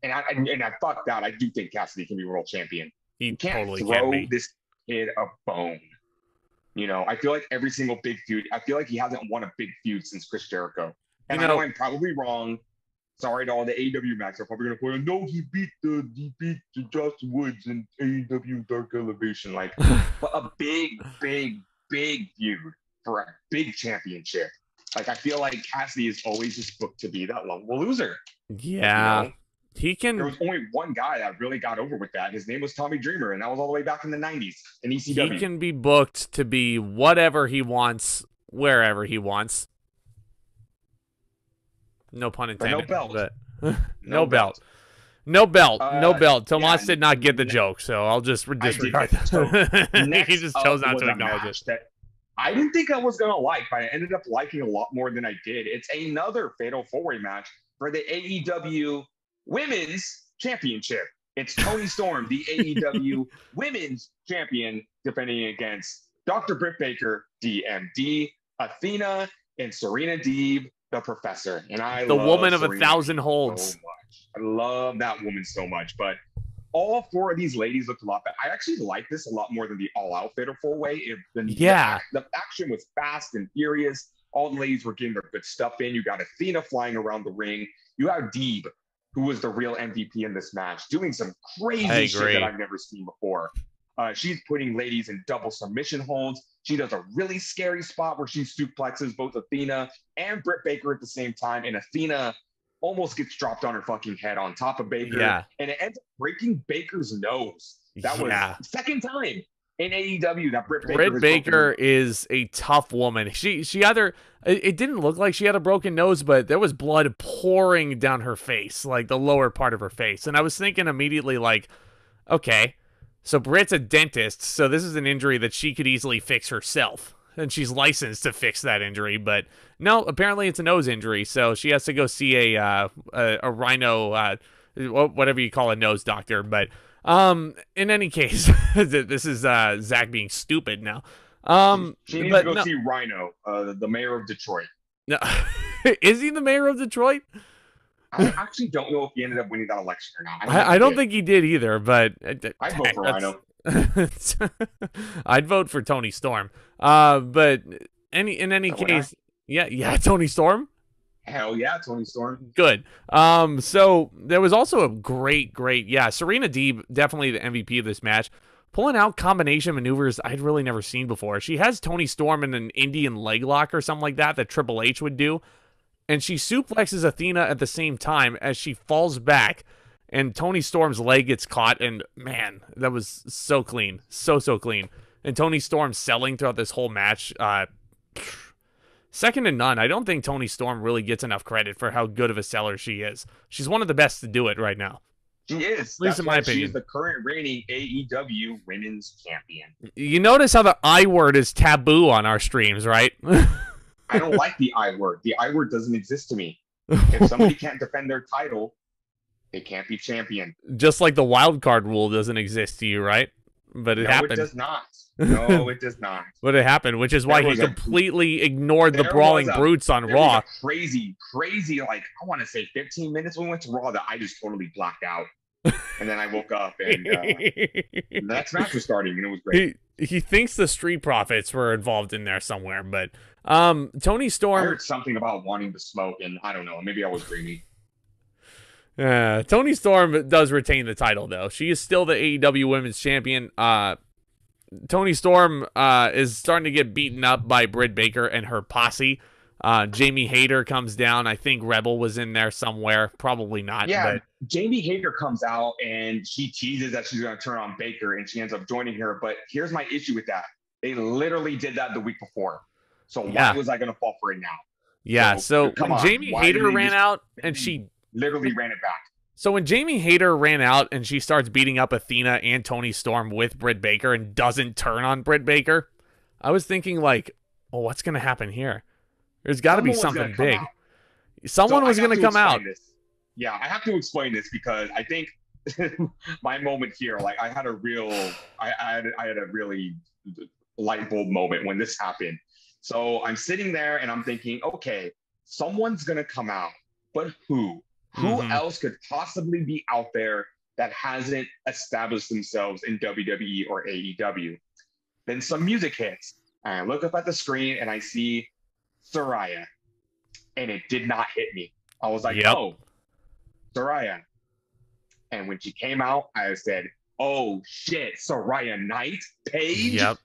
I fucked out. I do think Cassidy can be world champion. You can't throw this kid a bone. You know, I feel like every single big feud, I feel like he hasn't won a big feud since Chris Jericho. And I know I'm probably wrong. Sorry to all the AEW Max. They're probably going to point, no, he beat the Josh Woods in AEW Dark Elevation. Like, but a big feud for a big championship. Like, I feel like Cassidy is always just booked to be that lovable loser. Yeah. You know? He can. There was only one guy that really got over with that. His name was Tommy Dreamer, and that was all the way back in the 90s in ECW. He can be booked to be whatever he wants, wherever he wants. No pun intended. But no belt. But no belt. No belt. No belt. Tomas did not get the joke, so I'll just disregard that. He just chose not to acknowledge it. I didn't think I was going to like, but I ended up liking a lot more than I did. It's another Fatal 4-Way match for the AEW Women's Championship. It's Toni Storm, the AEW Women's Champion, defending against Dr. Britt Baker, D.M.D, Athena, and Serena Deeb, the Professor. And I the love woman of Serena 1,000 holds. So much. I love that woman so much. But all four of these ladies looked a lot better. I actually like this a lot more than the all-out Fatal 4-Way. The action was fast and furious. All the ladies were getting their good stuff in. You got Athena flying around the ring. You have Deeb, who was the real MVP in this match, doing some crazy shit that I've never seen before. She's putting ladies in double submission holds. She does a really scary spot where she suplexes both Athena and Britt Baker at the same time, and Athena almost gets dropped on her fucking head on top of Baker, and it ends up breaking Baker's nose. That was the second time in AEW that Britt Baker is a tough woman. She either, it didn't look like she had a broken nose, but there was blood pouring down her face, like the lower part of her face. And I was thinking immediately, like, okay, so Britt's a dentist, so this is an injury that she could easily fix herself, and she's licensed to fix that injury. But no, apparently it's a nose injury, so she has to go see a rhino, whatever you call a nose doctor. But in any case, this is Zack being stupid now. She needs to go see Rhino, the mayor of Detroit. No, is he the mayor of Detroit? I actually don't know if he ended up winning that election or not. I don't think he did either, but I'd vote for Rhino. I'd vote for Toni Storm. But in any case, Toni Storm. Hell yeah, Toni Storm. Good. So there was also a great, Serena Deeb, definitely the MVP of this match, pulling out combination maneuvers I'd really never seen before. She has Toni Storm in an Indian leg lock or something like that Triple H would do, and she suplexes Athena at the same time as she falls back, and Toni Storm's leg gets caught, and man, that was so clean. So clean. And Toni Storm selling throughout this whole match, second to none. I don't think Toni Storm really gets enough credit for how good of a seller she is. She's one of the best to do it right now. She is. At least in my opinion. She is the current reigning AEW Women's Champion. You notice how the I word is taboo on our streams, right? I don't like the I word. The I word doesn't exist to me. If somebody can't defend their title, they can't be champion. Just like the wild card rule doesn't exist to you, right? But it happened. No, it does not. No, it does not. But it happened, which is why he completely ignored the Brawling Brutes on Raw. Crazy, like, I want to say 15 minutes when we went to Raw that I just totally blacked out. And then I woke up and the next match was starting, and it was great. He thinks the Street Profits were involved in there somewhere, but Toni Storm... I heard something about wanting to smoke, and I don't know, maybe I was dreamy. Toni Storm does retain the title, though. She is still the AEW Women's Champion. Toni Storm is starting to get beaten up by Britt Baker and her posse. Jamie Hayter comes down. I think Rebel was in there somewhere. Probably not. Yeah, but... Jamie Hayter comes out, and she teases that she's going to turn on Baker, and she ends up joining her. But here's my issue with that. They literally did that the week before. So why was I going to fall for it now? Yeah, so when Jamie Hayter ran out, and she... literally ran it back. So when Jamie Hayter ran out and she starts beating up Athena and Toni Storm with Britt Baker and doesn't turn on Britt Baker, I was thinking, like, well, what's going to happen here? There's got to be something big. Someone was going to come out. Yeah, I have to explain this because I think my moment here, like, I had a really light bulb moment when this happened. So I'm sitting there and I'm thinking, okay, someone's going to come out, but who? Who else could possibly be out there that hasn't established themselves in WWE or AEW. Then some music hits, and I look up at the screen and I see Saraya, and it did not hit me. I was like, oh, Saraya. And when she came out, I said, oh shit, Saraya Knight? Paige? Yep.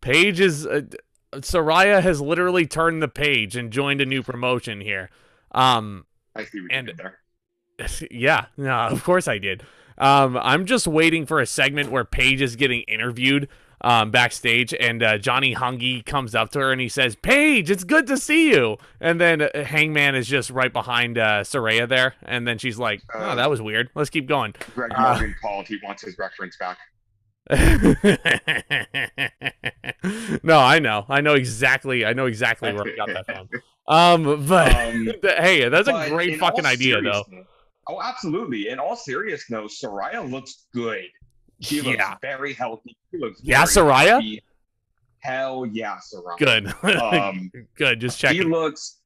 Paige is... Saraya has literally turned the page and joined a new promotion here. I see what you did there. Yeah, no, of course I did. I'm just waiting for a segment where Paige is getting interviewed backstage, and Johnny Hungy comes up to her and he says, Paige, it's good to see you. And then Hangman is just right behind Saraya there, and then she's like, oh, that was weird. Let's keep going. Greg Morgan called. He wants his reference back. No, I know exactly where I got that from. But hey, that's a great fucking idea, though. Oh, absolutely. In all seriousness, Saraya looks good. She looks very healthy. She looks Saraya? Healthy. Hell yeah, Saraya. Good. Good. Just checking. She looks,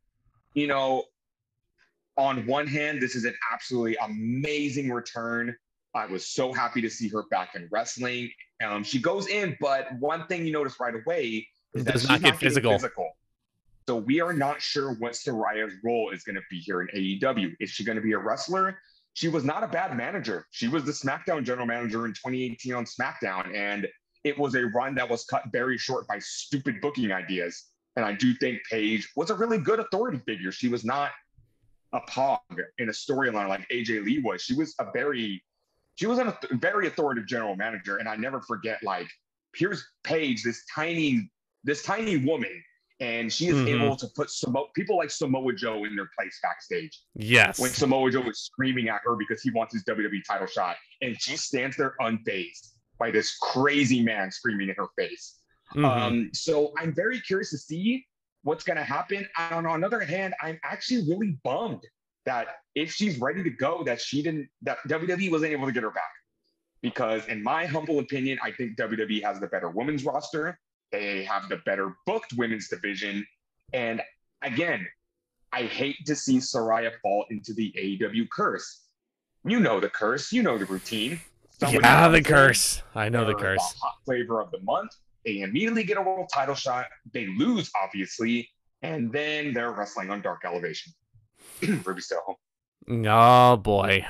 on one hand, this is an absolutely amazing return. I was so happy to see her back in wrestling. She goes in, but one thing you notice right away is that she's not getting physical. So we are not sure what Saraya's role is going to be here in AEW. Is she going to be a wrestler? She was not a bad manager. She was the SmackDown general manager in 2018 on SmackDown, and it was a run that was cut very short by stupid booking ideas. And I do think Paige was a really good authority figure. She was not a pog in a storyline like AJ Lee was. She was a very authoritative general manager. And I never forget, like, here's Paige, this tiny woman, and she is able to put people like Samoa Joe in their place backstage. Yes. When Samoa Joe is screaming at her because he wants his WWE title shot, and she stands there unfazed by this crazy man screaming in her face. So I'm very curious to see what's going to happen. And on the other hand, I'm actually really bummed that if she's ready to go, that WWE wasn't able to get her back. Because in my humble opinion, I think WWE has the better women's roster. They have the better booked women's division. And again, I hate to see Saraya fall into the AEW curse. You know the curse. You know the routine. The curse. I know the curse. The hot flavor of the month. They immediately get a world title shot. They lose, obviously. And then they're wrestling on Dark Elevation. Ruby Soho. Oh, boy.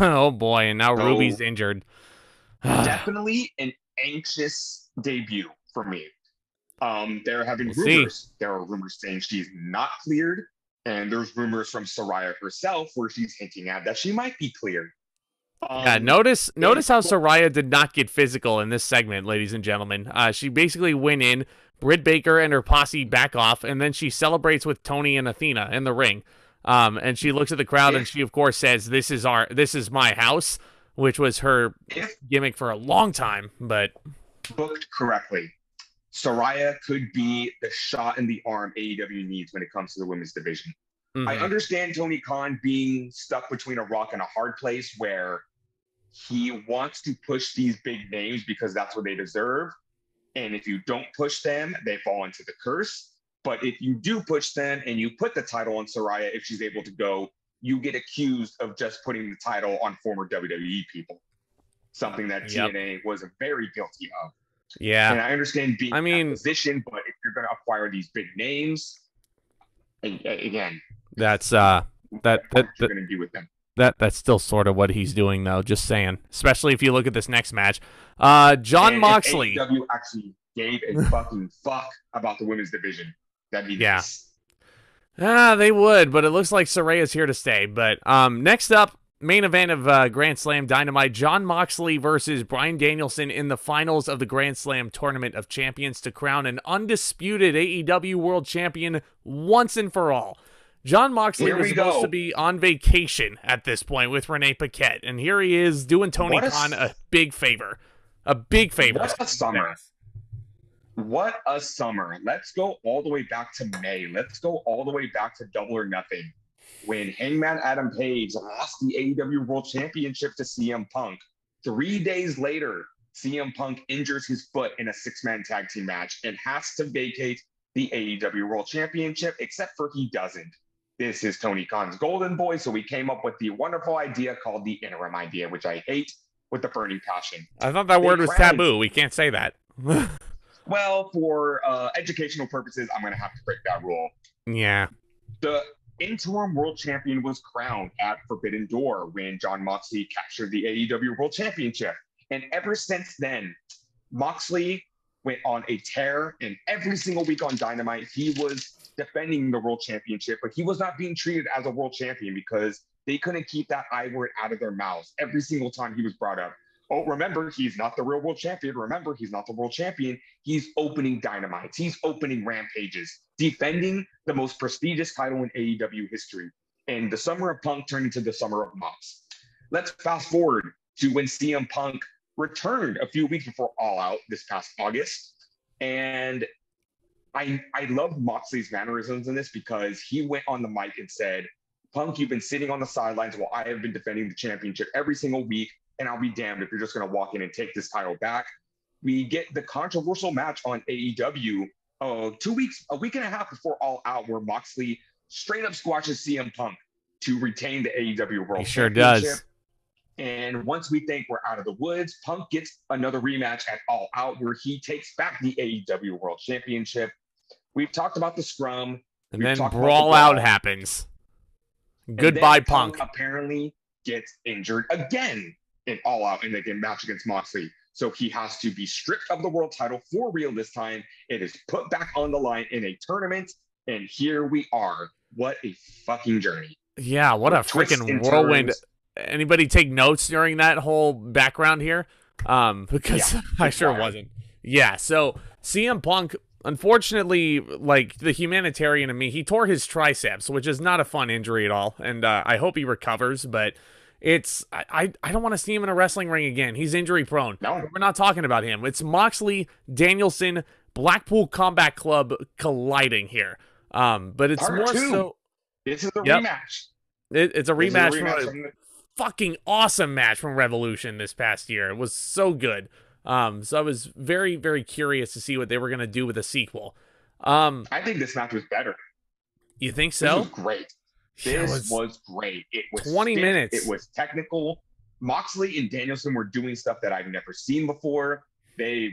Oh, boy. And now Ruby's injured. Definitely an anxious debut for me. They're having rumors. There are rumors saying she's not cleared, and there's rumors from Saraya herself where she's hinting at that she might be cleared. Notice how Saraya did not get physical in this segment, ladies and gentlemen. She basically went in, Britt Baker and her posse back off, and then she celebrates with Toni and Athena in the ring. And she looks at the crowd, and she, of course, says, this is my house, which was her gimmick for a long time, but... Booked correctly, Saraya could be the shot in the arm AEW needs when it comes to the women's division. I understand Tony Khan being stuck between a rock and a hard place where he wants to push these big names because that's what they deserve. And if you don't push them, they fall into the curse. But if you do push them and you put the title on Saraya, if she's able to go, you get accused of just putting the title on former WWE people. Something that TNA was very guilty of. Yeah. And I understand being in that position, but if you're going to acquire these big names, again, that's what you're going to do with them. That's still sort of what he's doing, though. Just saying. Especially if you look at this next match. John Moxley. If AEW actually gave a fucking fuck about the women's division, that'd be nice. They would, but it looks like Saraya's here to stay. But next up, main event of Grand Slam Dynamite, John Moxley versus Bryan Danielson in the finals of the Grand Slam Tournament of Champions to crown an undisputed AEW World Champion once and for all. John Moxley was supposed to be on vacation at this point with Renee Paquette, and here he is doing Tony Khan a big favor. A big favor. What a summer. What a summer. Let's go all the way back to May. Let's go all the way back to Double or Nothing, when Hangman Adam Page lost the AEW World Championship to CM Punk. 3 days later, CM Punk injures his foot in a 6-man tag team match and has to vacate the AEW World Championship, except for he doesn't. this is Tony Khan's golden boy. So we came up with the wonderful idea called the interim idea, which I hate with the burning passion. I thought that word was taboo. We can't say that. Well, for educational purposes, I'm going to have to break that rule. Yeah. The interim world champion was crowned at Forbidden Door when Jon Moxley captured the AEW World Championship. And ever since then, Moxley went on a tear, and every single week on Dynamite, he was defending the world championship, but he was not being treated as a world champion because they couldn't keep that I word out of their mouths every single time he was brought up. Oh, remember, he's not the real world champion. Remember, he's not the world champion. He's opening Dynamites. He's opening Rampages, defending the most prestigious title in AEW history. And the summer of Punk turned into the summer of Mox. Let's fast forward to when CM Punk returned a few weeks before All Out this past August. And I love Moxley's mannerisms in this because he went on the mic and said, Punk, you've been sitting on the sidelines while I have been defending the championship every single week, and I'll be damned if you're just going to walk in and take this title back. We get the controversial match on AEW a week and a half before All Out, where Moxley straight up squashes CM Punk to retain the AEW World Championship. He sure does. And once we think we're out of the woods, Punk gets another rematch at All Out where he takes back the AEW World Championship. We've talked about the scrum. And then Brawl Out happens. Goodbye, Punk. Apparently gets injured again in All Out in the match against Moxley. So he has to be stripped of the world title for real this time. It is put back on the line in a tournament. And here we are. What a fucking journey. Yeah, what a freaking whirlwind. Anybody take notes during that whole background here? Because yeah, I sure wasn't. Yeah, so CM Punk, unfortunately, like the humanitarian in me, he tore his triceps, which is not a fun injury at all. And I hope he recovers, but I don't want to see him in a wrestling ring again. He's injury prone. No. We're not talking about him. It's Moxley, Danielson, Blackpool Combat Club colliding here. But it's more so. This is a rematch. It's a rematch from a fucking awesome match from Revolution this past year. It was so good. So I was very, very curious to see what they were going to do with a sequel. I think this match was better. You think so? This was great. This was great. It was 20 minutes. It was technical. Moxley and Danielson were doing stuff that I've never seen before. They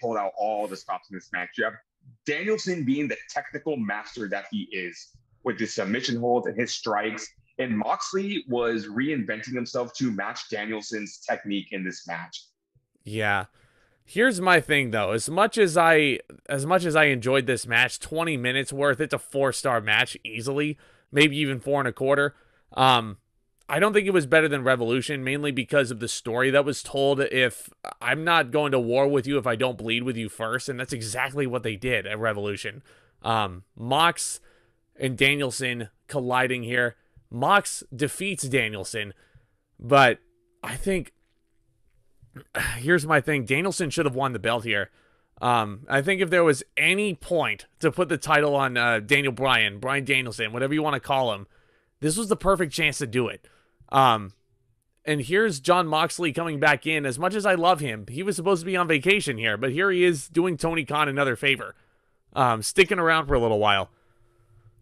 pulled out all the stops in this match. You have Danielson being the technical master that he is with his submission holds and his strikes. And Moxley was reinventing himself to match Danielson's technique in this match. Yeah. Here's my thing though. As much as I enjoyed this match, 20 minutes worth, it's a 4-star match easily, maybe even 4.25. I don't think it was better than Revolution, mainly because of the story that was told. If I'm not going to war with you if I don't bleed with you first, and that's exactly what they did at Revolution. Mox and Danielson colliding here. Mox defeats Danielson, but I think here's my thing. Danielson should have won the belt here. I think if there was any point to put the title on Bryan Danielson, whatever you want to call him, this was the perfect chance to do it. And here's Jon Moxley coming back in. As much as I love him, he was supposed to be on vacation here, but here he is doing Tony Khan another favor, sticking around for a a while.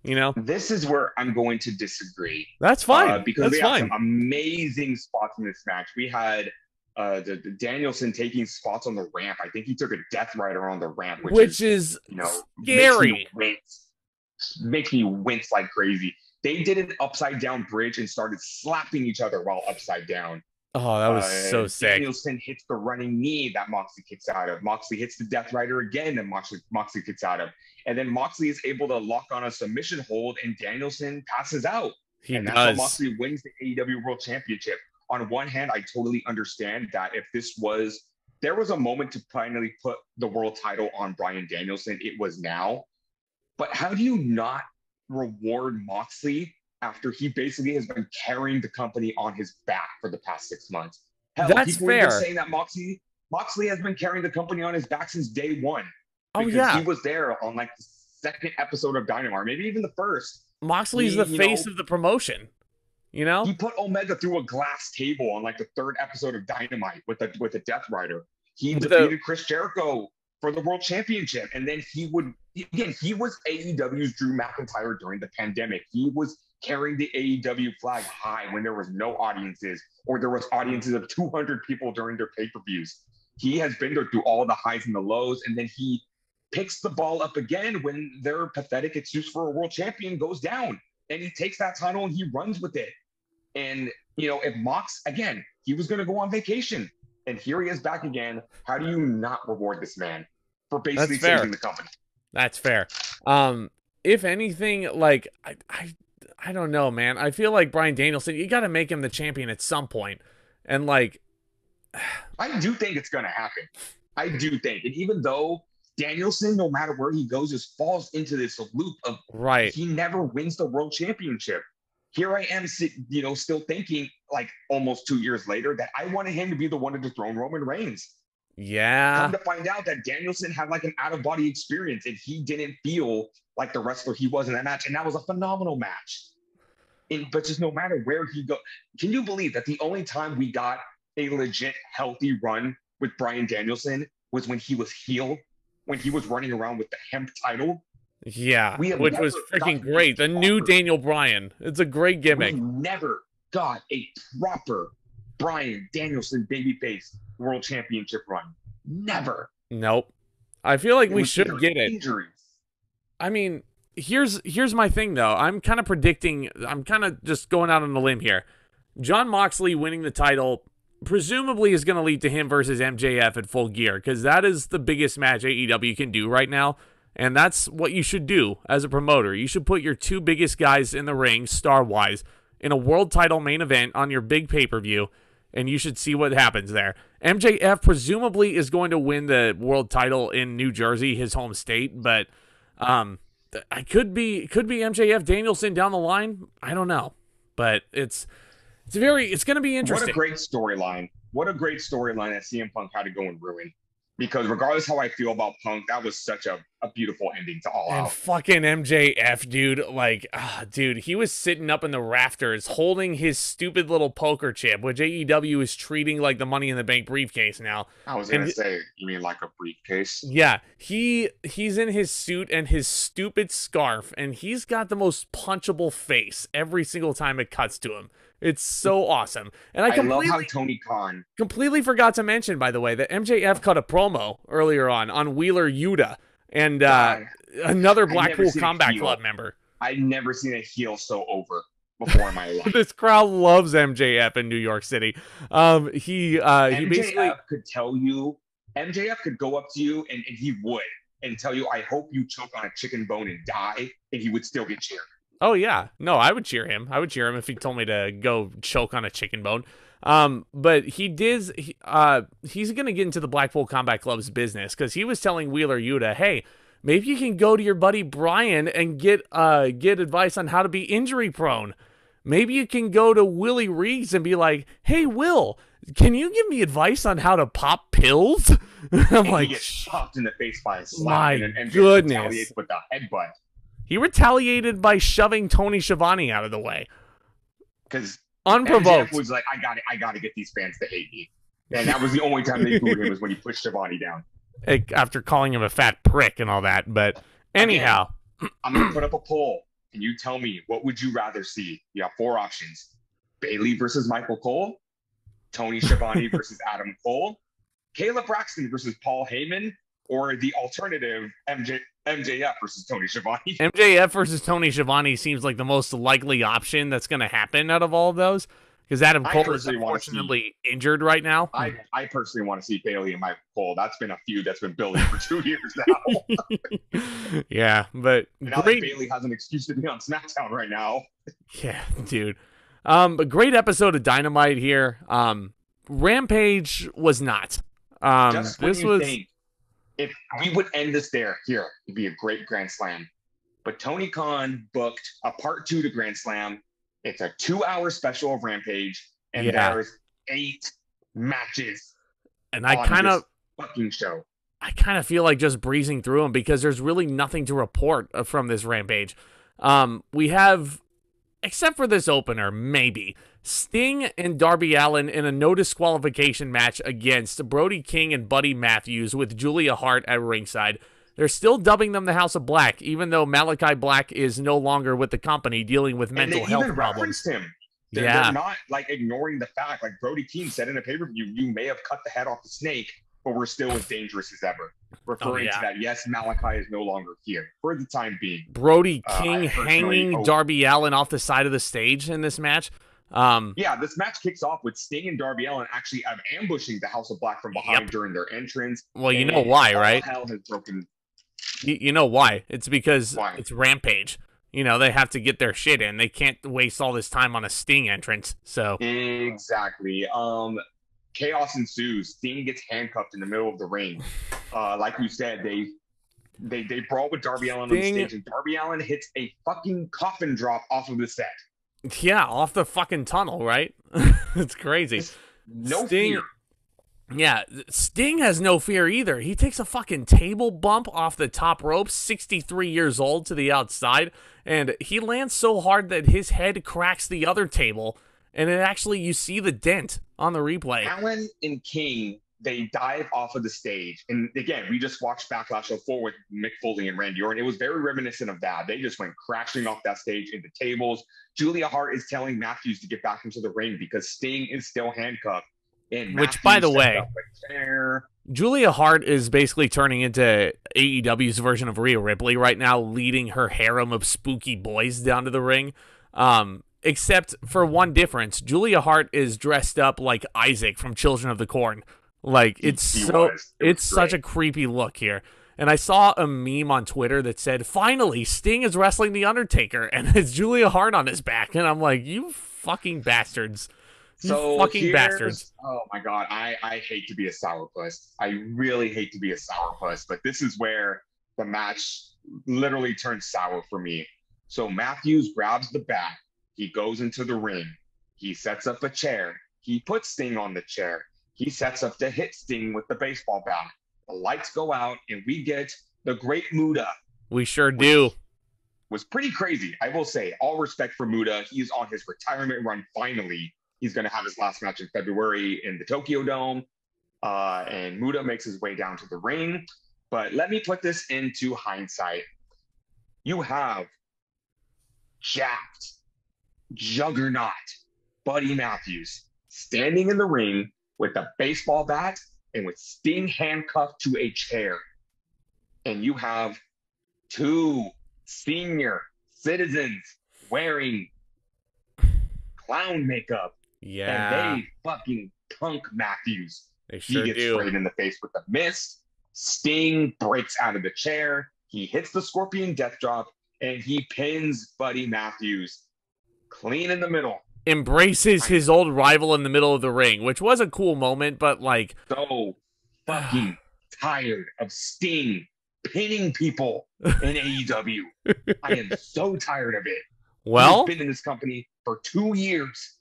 You know, this is where I'm going to disagree. That's fine. Because we had some amazing spots in this match. We had the Danielson taking spots on the ramp. I think he took a Death Rider on the ramp, which is scary. Makes me wince like crazy. They did an upside down bridge and started slapping each other while upside down. Oh, that was so sick. Danielson hits the running knee that Moxley kicks out of. Moxley hits the Death Rider again and Moxley kicks out of. And then Moxley is able to lock on a submission hold and Danielson passes out. And that's how Moxley wins the AEW World Championship. On one hand, I totally understand that if there was a moment to finally put the world title on Bryan Danielson, it was now. But how do you not reward Moxley after he basically has been carrying the company on his back for the past 6 months? Hell, that's people fair. Are saying that Moxley has been carrying the company on his back since day one. Oh yeah, he was there on like the second episode of Dynamite, or maybe even the first. Moxley's the face of the promotion. You know, he put Omega through a glass table on like the third episode of Dynamite with the Death Rider. He defeated Chris Jericho for the world championship. And then he was AEW's Drew McIntyre during the pandemic. He was carrying the AEW flag high when there was no audiences, or there was audiences of 200 people during their pay-per-views. He has been there through all the highs and the lows, and then he picks the ball up again when their pathetic excuse for a world champion goes down, and he takes that title and he runs with it. And, you know, if Mox, again, he was going to go on vacation, and here he is back again. How do you not reward this man for basically saving the company? That's fair. If anything, like, I don't know, man. I feel like Bryan Danielson, you got to make him the champion at some point. And, like, I do think it's going to happen. I do think. And even though Danielson, no matter where he goes, just falls into this loop of he never wins the world championship. Here I am, you know, still thinking, like, almost 2 years later, that I wanted him to be the one to dethrone Roman Reigns. Yeah. Come to find out that Danielson had like an out-of-body experience, and he didn't feel like the wrestler he was in that match. And that was a phenomenal match. But just no matter where he goes, can you believe that the only time we got a legit healthy run with Bryan Danielson was when he was heel, when he was running around with the hemp title? Yeah, which was freaking great. The new Daniel Bryan. It's a great gimmick. We never got a proper Bryan Danielson babyface world championship run. Never. Nope. I feel like we should get it. Injuries. I mean, here's my thing, though. I'm kind of predicting, I'm kind of just going out on a limb here. John Moxley winning the title presumably is going to lead to him versus MJF at Full Gear, because that is the biggest match AEW can do right now, and that's what you should do as a promoter. You should put your two biggest guys in the ring, star-wise, in a world title main event on your big pay-per-view, and you should see what happens there. MJF presumably is going to win the world title in New Jersey, his home state, but I could be MJF Danielson down the line. I don't know, but it's going to be interesting. What a great storyline! What a great storyline that CM Punk had to go and ruin. Because regardless how I feel about Punk, that was such a beautiful ending to All Out. And fucking MJF, dude. Like, dude, he was sitting up in the rafters holding his stupid little poker chip, which AEW is treating like the Money in the Bank briefcase now. I was going to say, you mean like a briefcase? Yeah. He's in his suit and his stupid scarf, and he's got the most punchable face every single time it cuts to him. It's so awesome. And I love how Tony Khan completely forgot to mention, by the way, that MJF cut a promo earlier on Wheeler Yuta and another Blackpool Combat Club member. I've never seen a heel so over before in my life. This crowd loves MJF in New York City. He basically could tell you, MJF could go up to you and he would, and tell you, I hope you choke on a chicken bone and die, and he would still get cheered. Oh, yeah. No, I would cheer him. I would cheer him if he told me to go choke on a chicken bone. But he's going to get into the Blackpool Combat Club's business, because he was telling Wheeler Yuta, hey, maybe you can go to your buddy Bryan and get advice on how to be injury prone. Maybe you can go to Willie Reeves and be like, hey, Will, can you give me advice on how to pop pills? I'm like, he gets popped in the face by a slap. My and goodness. Retaliates with a headbutt. He retaliated by shoving Tony Schiavone out of the way. Because unprovoked. MJF was like, I gotta get these fans to hate me. And that was the only time they booed him, was when he pushed Schiavone down. After calling him a fat prick and all that. But anyhow. Again, I'm going to put up a poll, and you tell me, what would you rather see? You have 4 options. Bayley versus Michael Cole, Tony Schiavone versus Adam Cole, Caleb Braxton versus Paul Heyman, or the alternative, MJF versus Tony Schiavone. MJF versus Tony Schiavone seems like the most likely option that's going to happen out of all of those, because Adam Cole is unfortunately injured right now. I personally want to see Bayley and Michael Cole. That's been a feud that's been building for 2 years now. Yeah, but now that Bayley has an excuse to be on SmackDown right now. Yeah, dude. But great episode of Dynamite here. Rampage was not. Just when you think, if we would end this there, here, it'd be a great Grand Slam. But Tony Khan booked a part 2 to Grand Slam. It's a 2-hour special of Rampage, and there's 8 matches. And I kind of fucking show. I kind of feel like just breezing through them, because there's really nothing to report from this Rampage. We have, except for this opener, maybe Sting and Darby Allin in a no disqualification match against Brody King and Buddy Matthews with Julia Hart at ringside. They're still dubbing them the House of Black, even though Malachi Black is no longer with the company dealing with mental health problems. Referenced him. They're not like ignoring the fact, like Brody King said in a pay-per-view, you may have cut the head off the snake, but we're still as dangerous as ever. Referring to that, yes, Malachi is no longer here for the time being. Brody King hanging Darby Allin off the side of the stage in this match. This match kicks off with Sting and Darby Allin actually ambushing the House of Black from behind during their entrance. Well, you know why, right? Hell has broken. You know why? It's because it's Rampage. You know, they have to get their shit in. They can't waste all this time on a Sting entrance. So exactly. Chaos ensues. Sting gets handcuffed in the middle of the ring. Like you said, they brawl with Darby Allin on the stage, and Darby Allin hits a fucking coffin drop off of the set. Yeah, off the fucking tunnel, right? It's crazy. No fear. Yeah, Sting has no fear either. He takes a fucking table bump off the top rope, 63 years old, to the outside, and he lands so hard that his head cracks the other table, and it actually, you see the dent on the replay. Allin and King, they dive off of the stage, and again, we just watched Backlash 04 with Mick Foley and Randy Orton. It was very reminiscent of that. They just went crashing off that stage into tables. Julia Hart is telling Matthews to get back into the ring because Sting is still handcuffed. Which, by the way, Julia Hart is basically turning into AEW's version of Rhea Ripley right now, leading her harem of spooky boys down to the ring. Except for one difference, Julia Hart is dressed up like Isaac from Children of the Corn. Like, it's such a creepy look here. And I saw a meme on Twitter that said, "Finally, Sting is wrestling The Undertaker," and it's Julia Hart on his back. And I'm like, you fucking bastards. So fucking bastards. Oh my God, I hate to be a sourpuss. I really hate to be a sourpuss, but this is where the match literally turns sour for me. So Matthews grabs the bat. He goes into the ring. He sets up a chair. He puts Sting on the chair. He sets up to hit Sting with the baseball bat. The lights go out, and we get the Great Muda. We sure do. Was pretty crazy, I will say. All respect for Muda. He's on his retirement run finally. He's going to have his last match in February in the Tokyo Dome. And Muda makes his way down to the ring. But let me put this into hindsight. You have jacked juggernaut Buddy Matthews standing in the ring with a baseball bat and with Sting handcuffed to a chair. And you have two senior citizens wearing clown makeup. Yeah. And they fucking punk Matthews. They sure he gets sprayed in the face with a mist. Sting breaks out of the chair. He hits the Scorpion Death Drop, and he pins Buddy Matthews clean in the middle. Embraces his old rival in the middle of the ring, which was a cool moment, but like... So fucking tired of Sting pinning people in AEW. I am so tired of it. Well... He's been in this company for 2 years.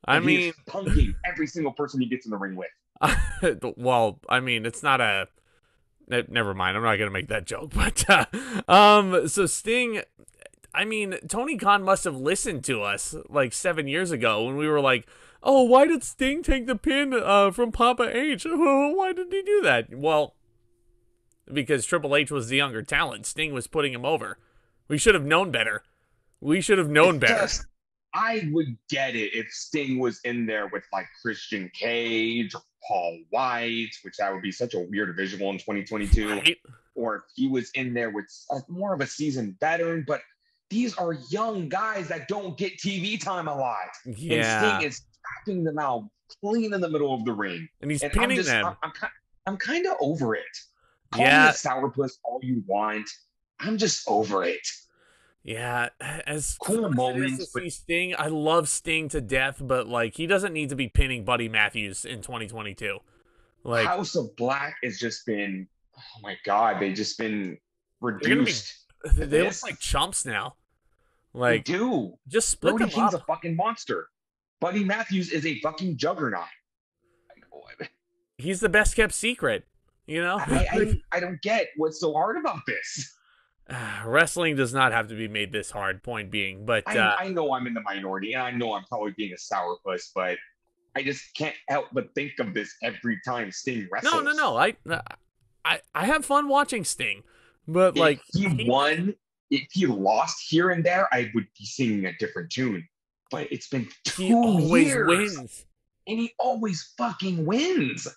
I mean... He's punking every single person he gets in the ring with. Well, I mean, it's not a... Never mind, I'm not going to make that joke, but... so Sting... I mean, Tony Khan must have listened to us like 7 years ago when we were like, "Oh, why did Sting take the pin from Papa H? Why did he do that?" Well, because Triple H was the younger talent. Sting was putting him over. We should have known better. I would get it if Sting was in there with like Christian Cage or Paul White, which that would be such a weird visual in 2022. Right? Or if he was in there with more of a seasoned veteran, but these are young guys that don't get TV time a lot. Yeah. And Sting is tapping them out clean in the middle of the ring. And he's pinning them. I'm kind of over it. Call me a sourpuss all you want. I'm just over it. Yeah, as cool moments. To see Sting, I love Sting to death, but like he doesn't need to be pinning Buddy Matthews in 2022. Like House of Black has just been, oh my God, they've just been reduced. They look like chumps now. Like, they do. Just split Brody them King's up. a fucking monster. Buddy Matthews is a fucking juggernaut. He's the best kept secret, you know? I don't get what's so hard about this. Wrestling does not have to be made this hard, point being. But I know I'm in the minority, and I know I'm probably being a sourpuss, but I just can't help but think of this every time Sting wrestles. No. I have fun watching Sting, but if he lost here and there, I would be singing a different tune. But it's been 2 years. He always wins. And he always fucking wins.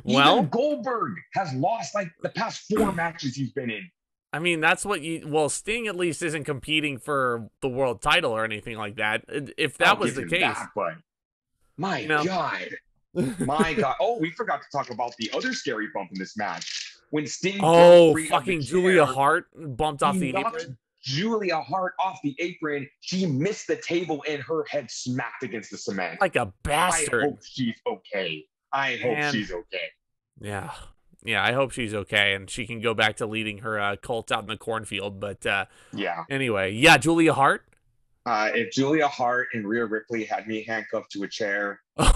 Well, even Goldberg has lost like the past 4 matches he's been in. I mean, that's what Sting at least isn't competing for the world title or anything like that. If that was the case. That, but my God. My God. Oh, we forgot to talk about the other scary bump in this match. When Sting fucking Julia Hart bumped off the apron. Julia Hart off the apron. She missed the table and her head smacked against the cement. Like a bastard. I hope she's okay. Yeah, I hope she's okay and she can go back to leading her cult out in the cornfield. But anyway, Julia Hart. If Julia Hart and Rhea Ripley had me handcuffed to a chair, no,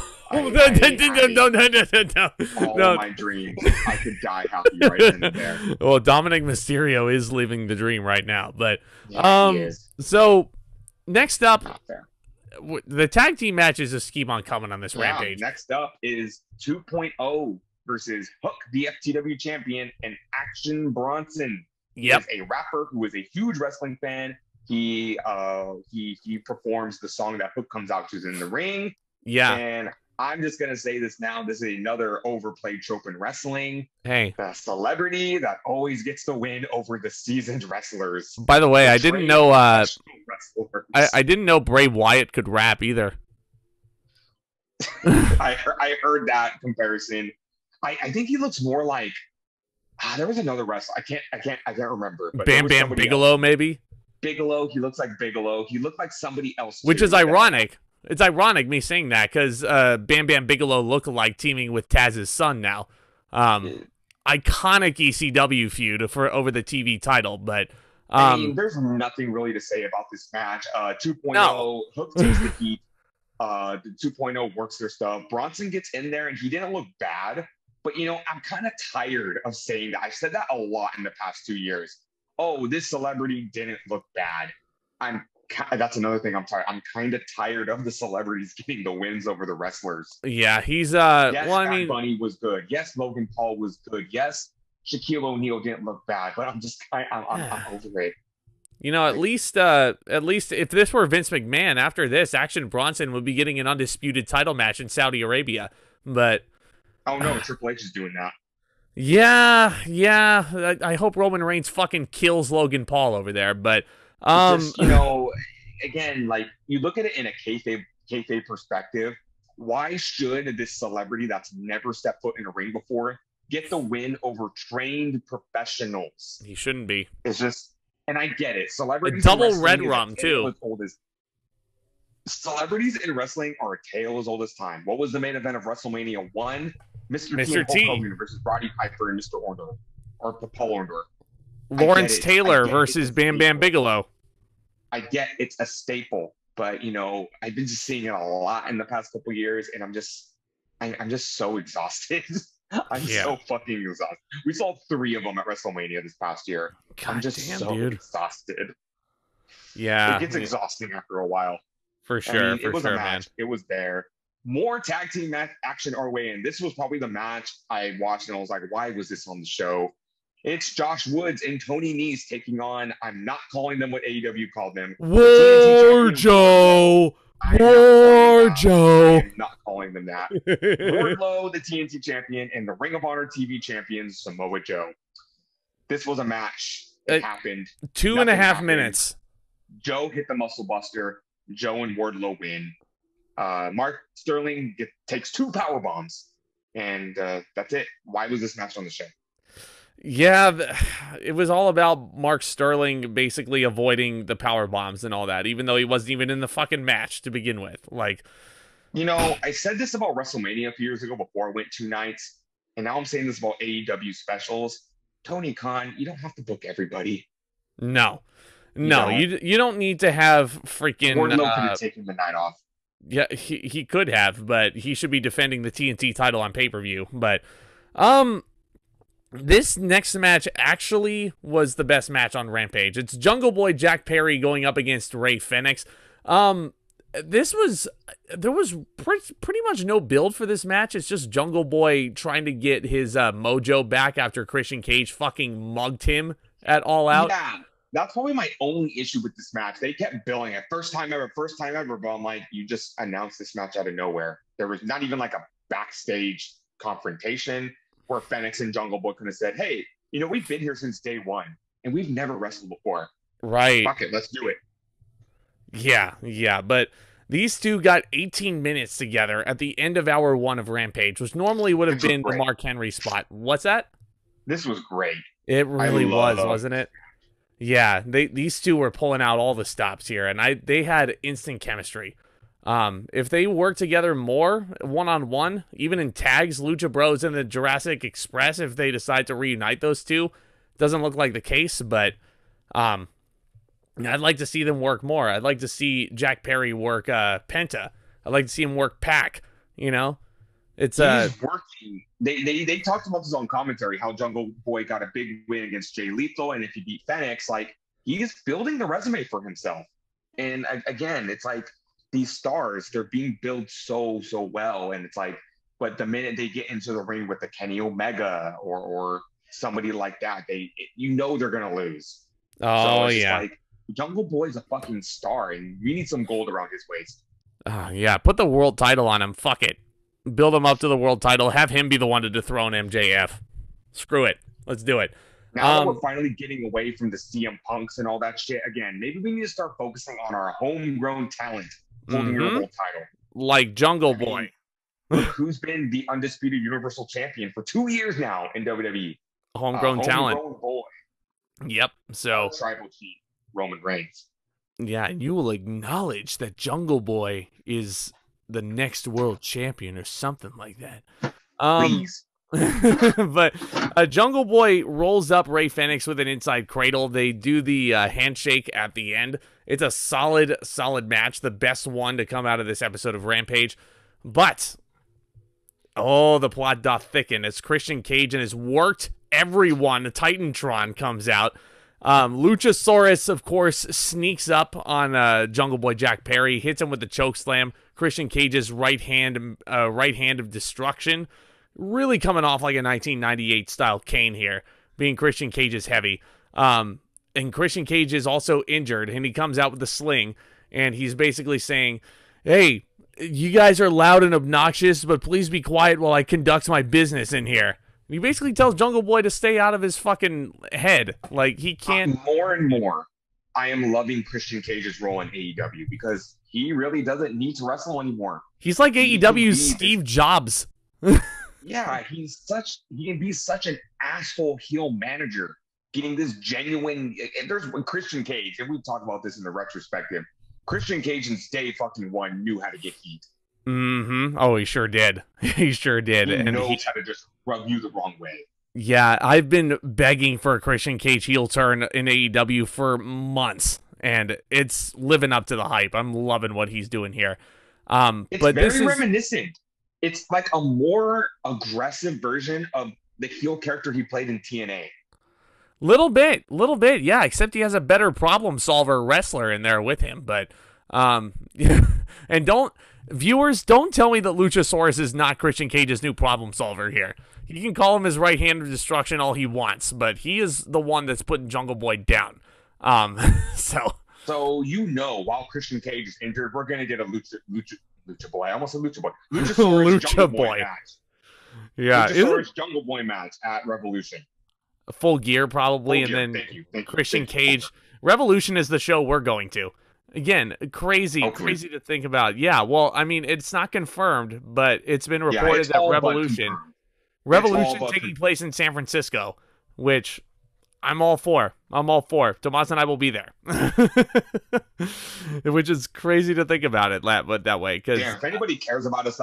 my dreams, I could die happy right then and there. Well, Dominic Mysterio is living the dream right now, but he is. So next up, the tag team matches just keep on coming on this Rampage. Next up is 2.0 versus Hook, the FTW champion, and Action Bronson. Yep, he is a rapper who is a huge wrestling fan. He performs the song that Hook comes out to in the ring. Yeah. And I'm just going to say this now. This is another overplayed trope in wrestling. Hey. The celebrity that always gets the win over the seasoned wrestlers. By the way, I didn't know I didn't know Bray Wyatt could rap either. I heard that comparison. I think he looks more like there was another wrestler. I can't remember. But Bam Bam Bigelow, maybe? Bigelow, he looks like Bigelow. He looked like somebody else. Which is ironic. It's ironic me saying that because Bam Bam Bigelow lookalike teaming with Taz's son now. Iconic ECW feud over the TV title, but I mean, there's nothing really to say about this match. 2.0 Hook takes the heat. The 2.0 works their stuff. Bronson gets in there and he didn't look bad, but I'm kind of tired of saying that. I've said that a lot in the past 2 years. Oh, this celebrity didn't look bad. That's another thing I'm tired. I'm kind of tired of the celebrities getting the wins over the wrestlers. Yeah, he's yes, Bad Bunny was good. Yes, Logan Paul was good. Yes, Shaquille O'Neal didn't look bad, but I'm over it. At least if this were Vince McMahon, after this, Action Bronson would be getting an undisputed title match in Saudi Arabia. But oh no, Triple H is doing that. Yeah. I hope Roman Reigns fucking kills Logan Paul over there. But just, again, like you look at it in a kayfabe perspective. Why should this celebrity that's never stepped foot in a ring before get the win over trained professionals? He shouldn't be. It's just, and I get it. Celebrities, a double red rum too. Celebrities in wrestling are a tale as old as time. What was the main event of WrestleMania 1? Mr. T Hogan versus Roddy Piper and Mr. Orndorff, or Paul Orndorff. Lawrence Taylor versus Bam Bam Bigelow. I get it's a staple, but I've been just seeing it a lot in the past couple of years, and I'm just so exhausted. I'm so fucking exhausted. We saw 3 of them at WrestleMania this past year. I'm just exhausted. Yeah, it gets exhausting after a while. For sure, it was a match. Man. It was there. More tag team action our way in. This was probably the match I watched and I was like, why was this on the show? It's Josh Woods and Tony Nese taking on, I'm not calling them what AEW called them. Wardlow. I'm not calling them that. Wardlow, the TNT champion, and the Ring of Honor TV champion, Samoa Joe. This was a match. It happened. 2.5 minutes. Joe hit the muscle buster. Joe and Wardlow win. Mark Sterling takes 2 power bombs, and that's it. Why was this match on the show? Yeah, it was all about Mark Sterling basically avoiding the power bombs and all that, even though he wasn't even in the fucking match to begin with. Like, I said this about WrestleMania a few years ago before I went 2 nights, and now I'm saying this about AEW specials. Tony Khan, you don't have to book everybody. No, you don't need to have freaking. Wardlow could have taken the night off. Yeah, he could have, but he should be defending the TNT title on pay-per-view. But This next match actually was the best match on Rampage. It's Jungle Boy Jack Perry going up against Rey Fenix. There was pretty much no build for this match. It's just Jungle Boy trying to get his mojo back after Christian Cage fucking mugged him at All Out. Yeah, that's probably my only issue with this match. They kept billing it first time ever, but I'm like, you just announced this match out of nowhere. There was not even like a backstage confrontation where Fenix and Jungle Boy could have said, hey, we've been here since day one and we've never wrestled before. Right. Fuck it, let's do it. Yeah, but these two got 18 minutes together at the end of hour 1 of Rampage, which normally would have been the Mark Henry spot. What's that? This was great. It really was, wasn't it? Yeah, these two were pulling out all the stops here, and they had instant chemistry. If they work together more one-on-one, even in tags, Lucha Bros and the Jurassic Express, if they decide to reunite those two, doesn't look like the case, but I'd like to see them work more. I'd like to see Jack Perry work Penta. I'd like to see him work Pac, It's He's working. They talked about this on commentary, how Jungle Boy got a big win against Jay Lethal, and if he beat Fenix, like, he's building the resume for himself. And again, it's like, these stars, they're being built so well, and it's like, but the minute they get into the ring with the Kenny Omega or somebody like that, they're gonna lose. Oh, so yeah. Like, Jungle Boy's a fucking star, and we need some gold around his waist. Yeah, put the world title on him. Fuck it. Build him up to the world title. Have him be the one to dethrone MJF. Screw it. Let's do it. Now that we're finally getting away from the CM Punks and all that shit, again, maybe we need to start focusing on our homegrown talent holding your world title. Like Jungle Boy. Who's been the undisputed Universal Champion for 2 years now in WWE. Homegrown talent. Homegrown boy. Yep. So Tribal Chief Roman Reigns. Yeah, and you will acknowledge that Jungle Boy is the next world champion or something like that. Please. But Jungle Boy rolls up Rey Fenix with an inside cradle. They do the handshake at the end. It's a solid match, the best one to come out of this episode of Rampage. But the plot doth thicken as Christian Cage and his worked everyone, Titantron, comes out. Luchasaurus, of course, sneaks up on Jungle Boy Jack Perry, hits him with the chokeslam. Christian Cage's right hand of destruction, really coming off like a 1998 style cane here, being Christian Cage's heavy. And Christian Cage is also injured, and he comes out with the sling, and he's basically saying, hey, you guys are loud and obnoxious, but please be quiet while I conduct my business in here. He basically tells Jungle Boy to stay out of his fucking head. Like, he can't... More and more, I am loving Christian Cage's role in AEW, because he really doesn't need to wrestle anymore. He's like AEW's Steve Jobs. Yeah, he can be such an asshole heel manager, getting this genuine... And there's Christian Cage, and we've talked about this in the retrospective, Christian Cage since day fucking one knew how to get heat. Mm-hmm. Oh, he sure did. He sure did. He knows how to just rub you the wrong way. Yeah, I've been begging for a Christian Cage heel turn in AEW for months, and it's living up to the hype. I'm loving what he's doing here. It's but very reminiscent. It's like a more aggressive version of the heel character he played in TNA. Little bit, yeah, except he has a better problem solver wrestler in there with him. But, and viewers, don't tell me that Luchasaurus is not Christian Cage's new problem solver here. You can call him his right hand of destruction all he wants, but he is the one that's putting Jungle Boy down. So while Christian Cage is injured, we're gonna get a Lucha Boy. I almost said Lucha Boy. Luchasaurus Jungle Boy match. Yeah, Luchasaurus Jungle Boy match at Revolution. Full gear probably, and then Thank you. Christian Cage. Revolution is the show we're going to. Again, crazy to think about. Yeah, well, I mean, it's not confirmed, but it's been reported that Revolution taking place in San Francisco, which I'm all for. Tomas and I will be there. Which is crazy to think about it that way. If anybody cares about us,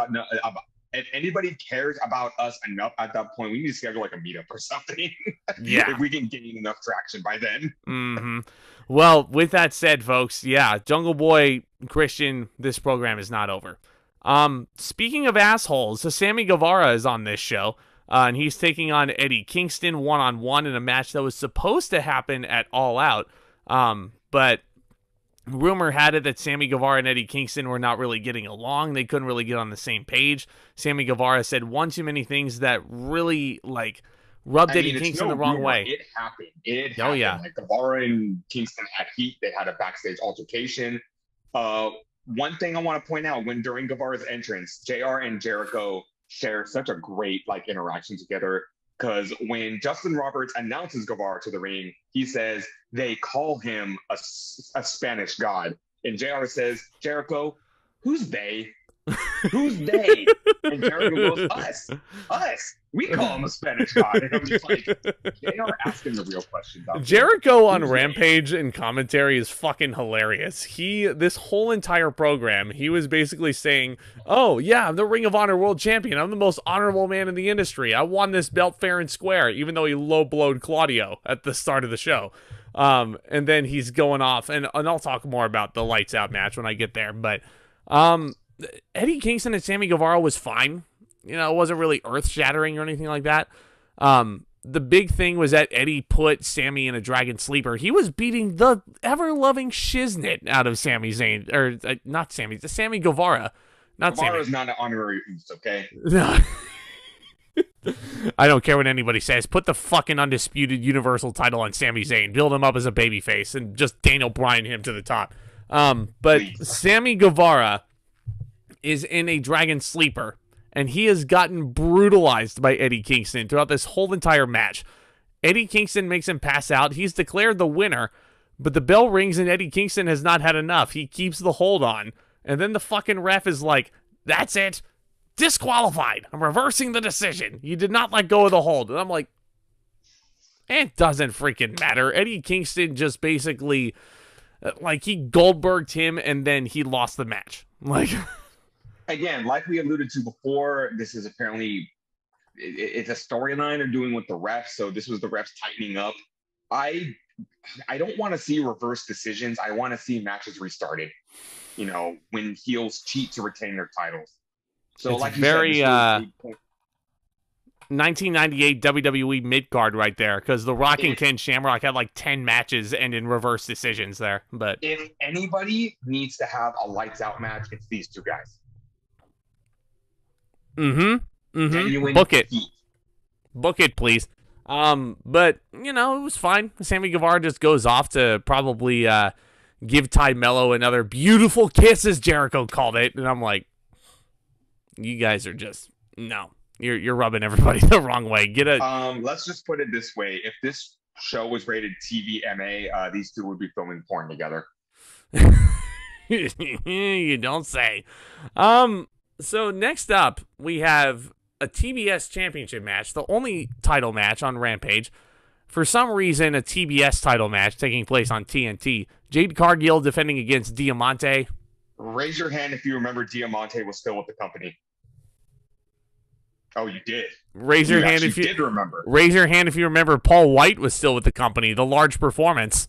if anybody cares about us enough at that point, we need to schedule like a meetup or something. Yeah. If we can gain enough traction by then. Mm-hmm. Well, with that said, folks, yeah, Jungle Boy, Christian, this program is not over. Speaking of assholes, Sammy Guevara is on this show. and he's taking on Eddie Kingston one-on-one in a match that was supposed to happen at All Out, but rumor had it that Sammy Guevara and Eddie Kingston were not really getting along. They couldn't really get on the same page. Sammy Guevara said one too many things that really, like, rubbed Eddie Kingston the wrong way. It happened. It happened. Oh, yeah. Like, Guevara and Kingston had heat. They had a backstage altercation. One thing I want to point out, during Guevara's entrance, JR and Jericho share such a great, like, interaction together. Because when Justin Roberts announces Guevara to the ring, he says they call him a Spanish god. And JR says, Jericho, who's they? Who's they? And Jericho goes, us. We call him a Spanish god. And I'm just like, JR asking the real questions. Jericho on Rampage in commentary is fucking hilarious. This whole entire program, he was basically saying, oh, yeah, I'm the Ring of Honor World Champion. I'm the most honorable man in the industry. I won this belt fair and square, even though he low-blowed Claudio at the start of the show. And then he's going off, and I'll talk more about the Lights Out match when I get there, but Eddie Kingston and Sammy Guevara was fine. You know, it wasn't really earth-shattering or anything like that. The big thing was that Eddie put Sammy in a Dragon Sleeper. He was beating the ever-loving shiznit out of Sami Zayn. Or, not Sammy, the Sammy Guevara. Guevara's not an honorary Uso, okay? No. I don't care what anybody says. Put the fucking undisputed Universal title on Sami Zayn. Build him up as a babyface and just Daniel Bryan him to the top. But please. Sammy Guevara is in a Dragon Sleeper, and he has gotten brutalized by Eddie Kingston throughout this whole entire match. Eddie Kingston makes him pass out. He's declared the winner, but the bell rings and Eddie Kingston has not had enough. He keeps the hold on, and then the fucking ref is like, that's it. Disqualified. I'm reversing the decision. You did not let go of the hold. And I'm like, it doesn't freaking matter. Eddie Kingston just basically, like, he Goldberged him, and then he lost the match. Like... Again, like we alluded to before, this is apparently, it's a storyline they're doing with the refs, so this was the refs tightening up. I don't want to see reverse decisions. I want to see matches restarted, you know, when heels cheat to retain their titles. So, it's like very 1998 WWE mid-card right there, because The Rock and Ken Shamrock had like 10 matches and in reverse decisions there. But if anybody needs to have a lights-out match, it's these two guys. Genuine book it. Heat. Book it, please. But, you know, it was fine. Sammy Guevara just goes off to probably give Ty Mello another beautiful kiss, as Jericho called it. And I'm like, you guys are just, no. You're rubbing everybody the wrong way. Let's just put it this way. If this show was rated TVMA, these two would be filming porn together. You don't say. So next up, we have a TBS championship match, the only title match on Rampage. For some reason, a TBS title match taking place on TNT. Jade Cargill defending against D.M.D. Raise your hand if you remember D.M.D. was still with the company. Oh, you did. Raise your hand if you did remember. Raise your hand if you remember Paul White was still with the company. The Large Performance.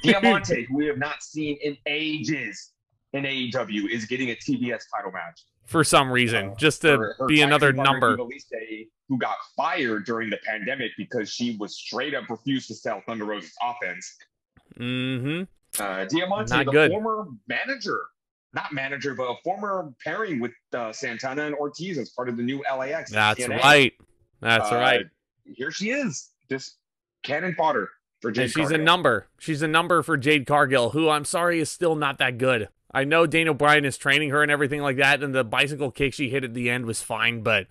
D.M.D., who we have not seen in ages in AEW, is getting a TBS title match. For some reason, just to be another number. Who got fired during the pandemic because she was straight up refused to sell Thunder Rosa's offense. Mm-hmm. D.M.D., the former manager. Not manager, but a former pairing with Santana and Ortiz as part of the new LAX. That's right. That's right. Here she is. Just cannon fodder for Jade Cargill. She's a number. She's a number for Jade Cargill, who I'm sorry is still not that good. I know Daniel Bryan is training her and everything like that, and the bicycle kick she hit at the end was fine, but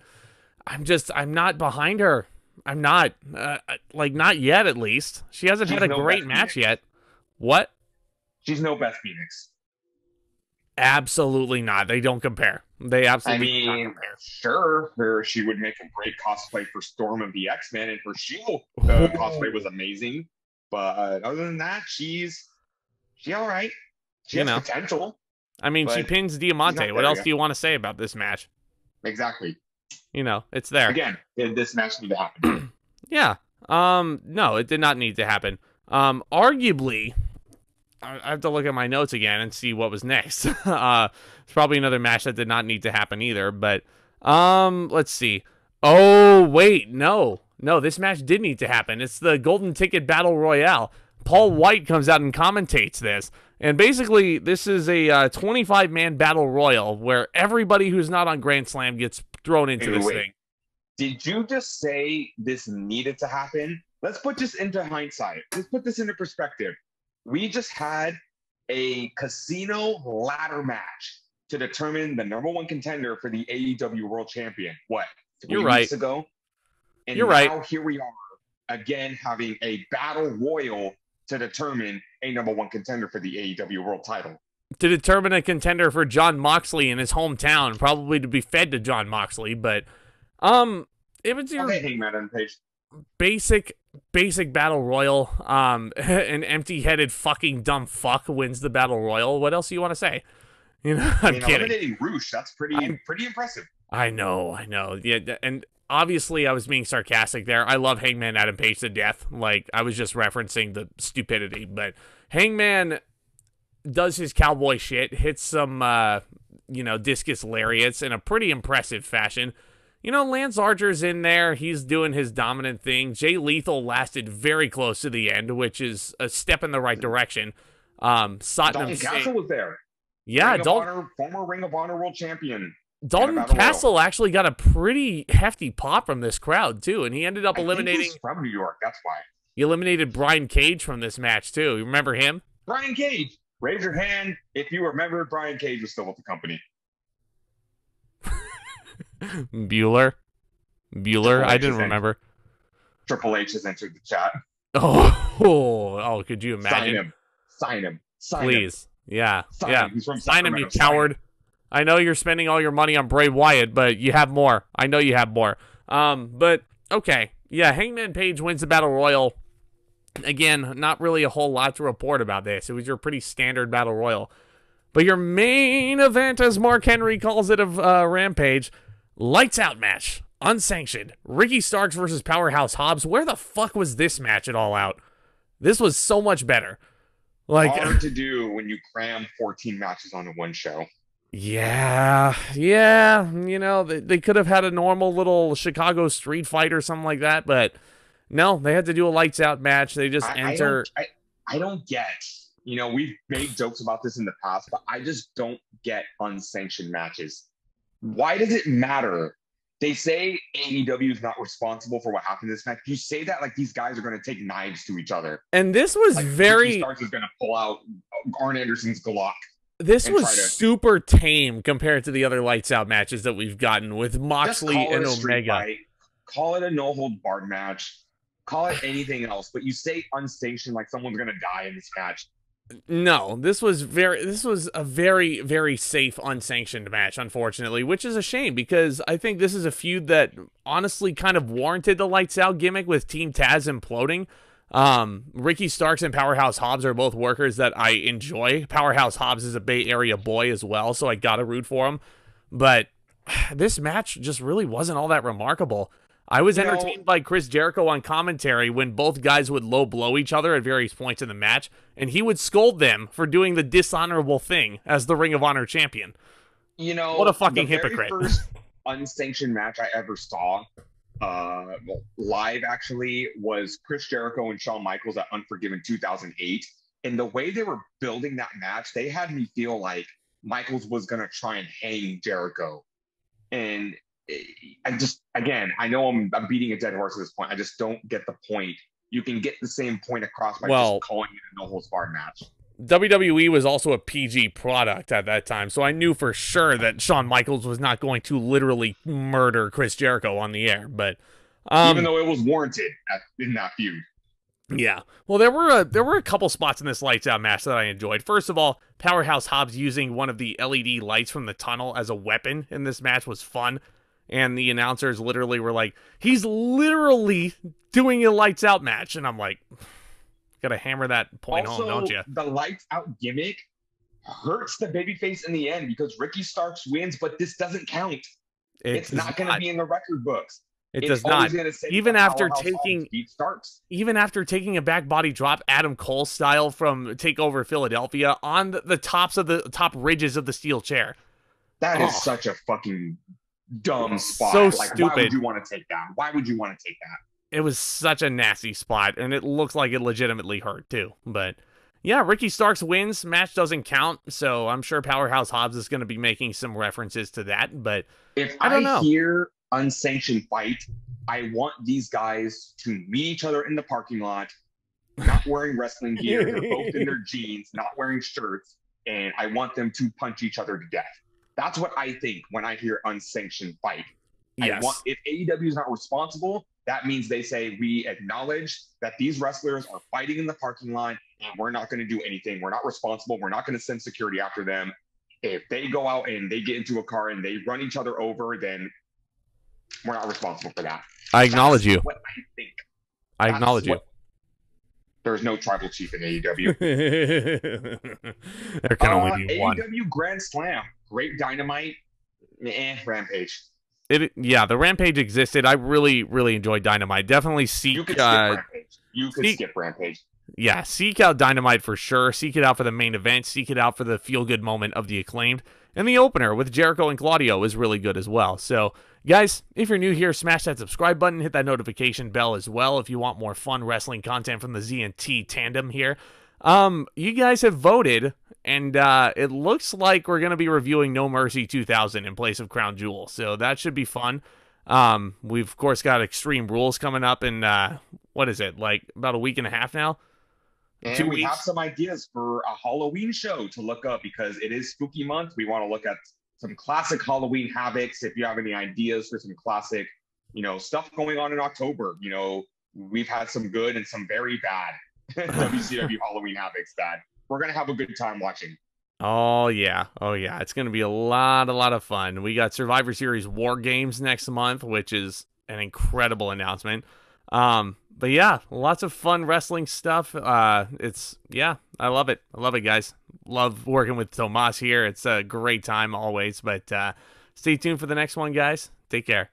I'm not behind her. I'm not. Not yet, at least. She hasn't had a great match yet. What? She's no Beth Phoenix. Absolutely not. They don't compare. They absolutely don't compare. Sure, she would make a great cosplay for Storm of the X-Men, and her Shield cosplay was amazing. But other than that, she's all right. She has potential. I mean, she pins Diamante. What else do you want to say about this match? Exactly. It's there. Again, did this match need to happen? Yeah. No, it did not need to happen. Arguably, I have to look at my notes again and see what was next. It's probably another match that did not need to happen either. But let's see. Oh wait, no, this match did need to happen. It's the Golden Ticket Battle Royale. Paul White comes out and commentates this. And basically, this is a 25-man battle royal where everybody who's not on Grand Slam gets thrown into this thing. Did you just say this needed to happen? Let's put this into hindsight. Let's put this into perspective. We just had a casino ladder match to determine the #1 contender for the AEW World Champion. What? 3 weeks ago? And You're now right. Here we are again having a battle royal to determine a #1 contender for the AEW World title. To determine a contender for Jon Moxley in his hometown, probably to be fed to Jon Moxley, but if it's your Hangman and Page. basic battle royal, an empty-headed fucking dumb fuck wins the battle royal. What else do you want to say? You know, I'm kidding. Eliminating Roosh, that's pretty impressive. I know. Yeah, and obviously I was being sarcastic there. I love Hangman Adam Page to death. Like, I was just referencing the stupidity, but Hangman does his cowboy shit, hits some, discus lariats in a pretty impressive fashion. You know, Lance Archer's in there. He's doing his dominant thing. Jay Lethal lasted very close to the end, which is a step in the right direction. Dalton Castle was there. Yeah, former Ring of Honor World Champion. Dalton Castle actually got a pretty hefty pop from this crowd, too, and he ended up eliminating... He's from New York, that's why. He eliminated Brian Cage from this match, too. You remember him? Brian Cage! Raise your hand if you remember Brian Cage was still with the company. Bueller? I didn't remember. Triple H has entered the chat. Oh, could you imagine? Sign him. Please. Yeah. He's from Sign him, you coward. I know you're spending all your money on Bray Wyatt, but you have more. I know you have more. But, okay. Yeah, Hangman Page wins the Battle Royal. Again, not really a whole lot to report about this. It was your pretty standard Battle Royal. But your main event, as Mark Henry calls it, of Rampage, lights out match. Unsanctioned. Ricky Starks versus Powerhouse Hobbs. Where the fuck was this match at All Out? This was so much better. Hard to do when you cram 14 matches onto one show. Yeah. You know, they could have had a normal little Chicago street fight or something like that, but no, they had to do a lights out match. They just enter. I don't get. You know, we've made jokes about this in the past, but I just don't get unsanctioned matches. Why does it matter? They say AEW is not responsible for what happened in this match. You say that like these guys are going to take knives to each other. And this was like very... Starks is going to pull out Arn Anderson's Glock. This was super tame compared to the other lights out matches that we've gotten with Moxley and Omega. Call it a no-hold-barred match. Call it anything else. But you say unsanctioned like someone's going to die in this match. No, this was a very, very safe unsanctioned match, unfortunately, which is a shame because I think this is a feud that honestly kind of warranted the lights out gimmick with Team Taz imploding. Ricky Starks and Powerhouse Hobbs are both workers that I enjoy. Powerhouse Hobbs is a Bay Area boy as well, so I gotta root for him. But this match just really wasn't all that remarkable. I was entertained by Chris Jericho on commentary when both guys would low blow each other at various points in the match, and he would scold them for doing the dishonorable thing as the Ring of Honor champion. You know, what a fucking hypocrite. The very first unsanctioned match I ever saw, live actually, was Chris Jericho and Shawn Michaels at Unforgiven 2008. And the way they were building that match, they had me feel like Michaels was going to try and hang Jericho. And I just, again, I know I'm beating a dead horse at this point. I just don't get the point. You can get the same point across by just calling it a no-holds-barred match. WWE was also a PG product at that time, so I knew for sure that Shawn Michaels was not going to literally murder Chris Jericho on the air. But even though it was warranted in that feud. Yeah. Well, there were a couple spots in this lights out match that I enjoyed. First of all, Powerhouse Hobbs using one of the LED lights from the tunnel as a weapon in this match was fun. And the announcers literally were like, he's literally doing a lights out match. And I'm like, gotta hammer that point home, don't you? The lights out gimmick hurts the babyface in the end because Ricky Starks wins, but this doesn't count. It's not going to be in the record books. It does not. Even after taking a back body drop, Adam Cole style from Takeover Philadelphia on the top ridges of the steel chair. That is such a fucking dumb spot. So stupid. Why would you want to take that? Why would you want to take that? It was such a nasty spot, and it looked like it legitimately hurt too. But yeah, Ricky Starks wins. Match doesn't count, so I'm sure Powerhouse Hobbs is going to be making some references to that. But if I don't know. Hear unsanctioned fight, I want these guys to meet each other in the parking lot, not wearing wrestling gear. They're both in their jeans, not wearing shirts, and I want them to punch each other to death. That's what I think when I hear unsanctioned fight. Yes. If AEW is not responsible, that means they say we acknowledge that these wrestlers are fighting in the parking lot and we're not going to do anything. We're not responsible. We're not going to send security after them. If they go out and they get into a car and they run each other over, then we're not responsible for that. I acknowledge you. What I think. I acknowledge you. There's no tribal chief in AEW. There can only be one. AEW Grand Slam. Great Dynamite. Rampage. The Rampage existed. I really, really enjoyed Dynamite. Definitely seek. You could skip Rampage. Skip Rampage. Yeah, seek out Dynamite for sure. Seek it out for the main event. Seek it out for the feel-good moment of the Acclaimed. And the opener with Jericho and Claudio is really good as well. So, guys, if you're new here, smash that subscribe button. Hit that notification bell as well if you want more fun wrestling content from the ZNT tandem here. You guys have voted, and it looks like we're going to be reviewing No Mercy 2000 in place of Crown Jewel. So that should be fun. We've, of course, got Extreme Rules coming up in, what is it, like about a week and a half now? And 2 weeks. We have some ideas for a Halloween show to look up because it is spooky month. We want to look at some classic Halloween havocs. If you have any ideas for some classic, stuff going on in October, we've had some good and some very bad WCW Halloween havocs that we're going to have a good time watching. Oh, yeah. It's going to be a lot of fun. We got Survivor Series War Games next month, which is an incredible announcement. But yeah, lots of fun wrestling stuff. I love it. I love it, guys. Love working with Tomas here. It's a great time always, but stay tuned for the next one, guys. Take care.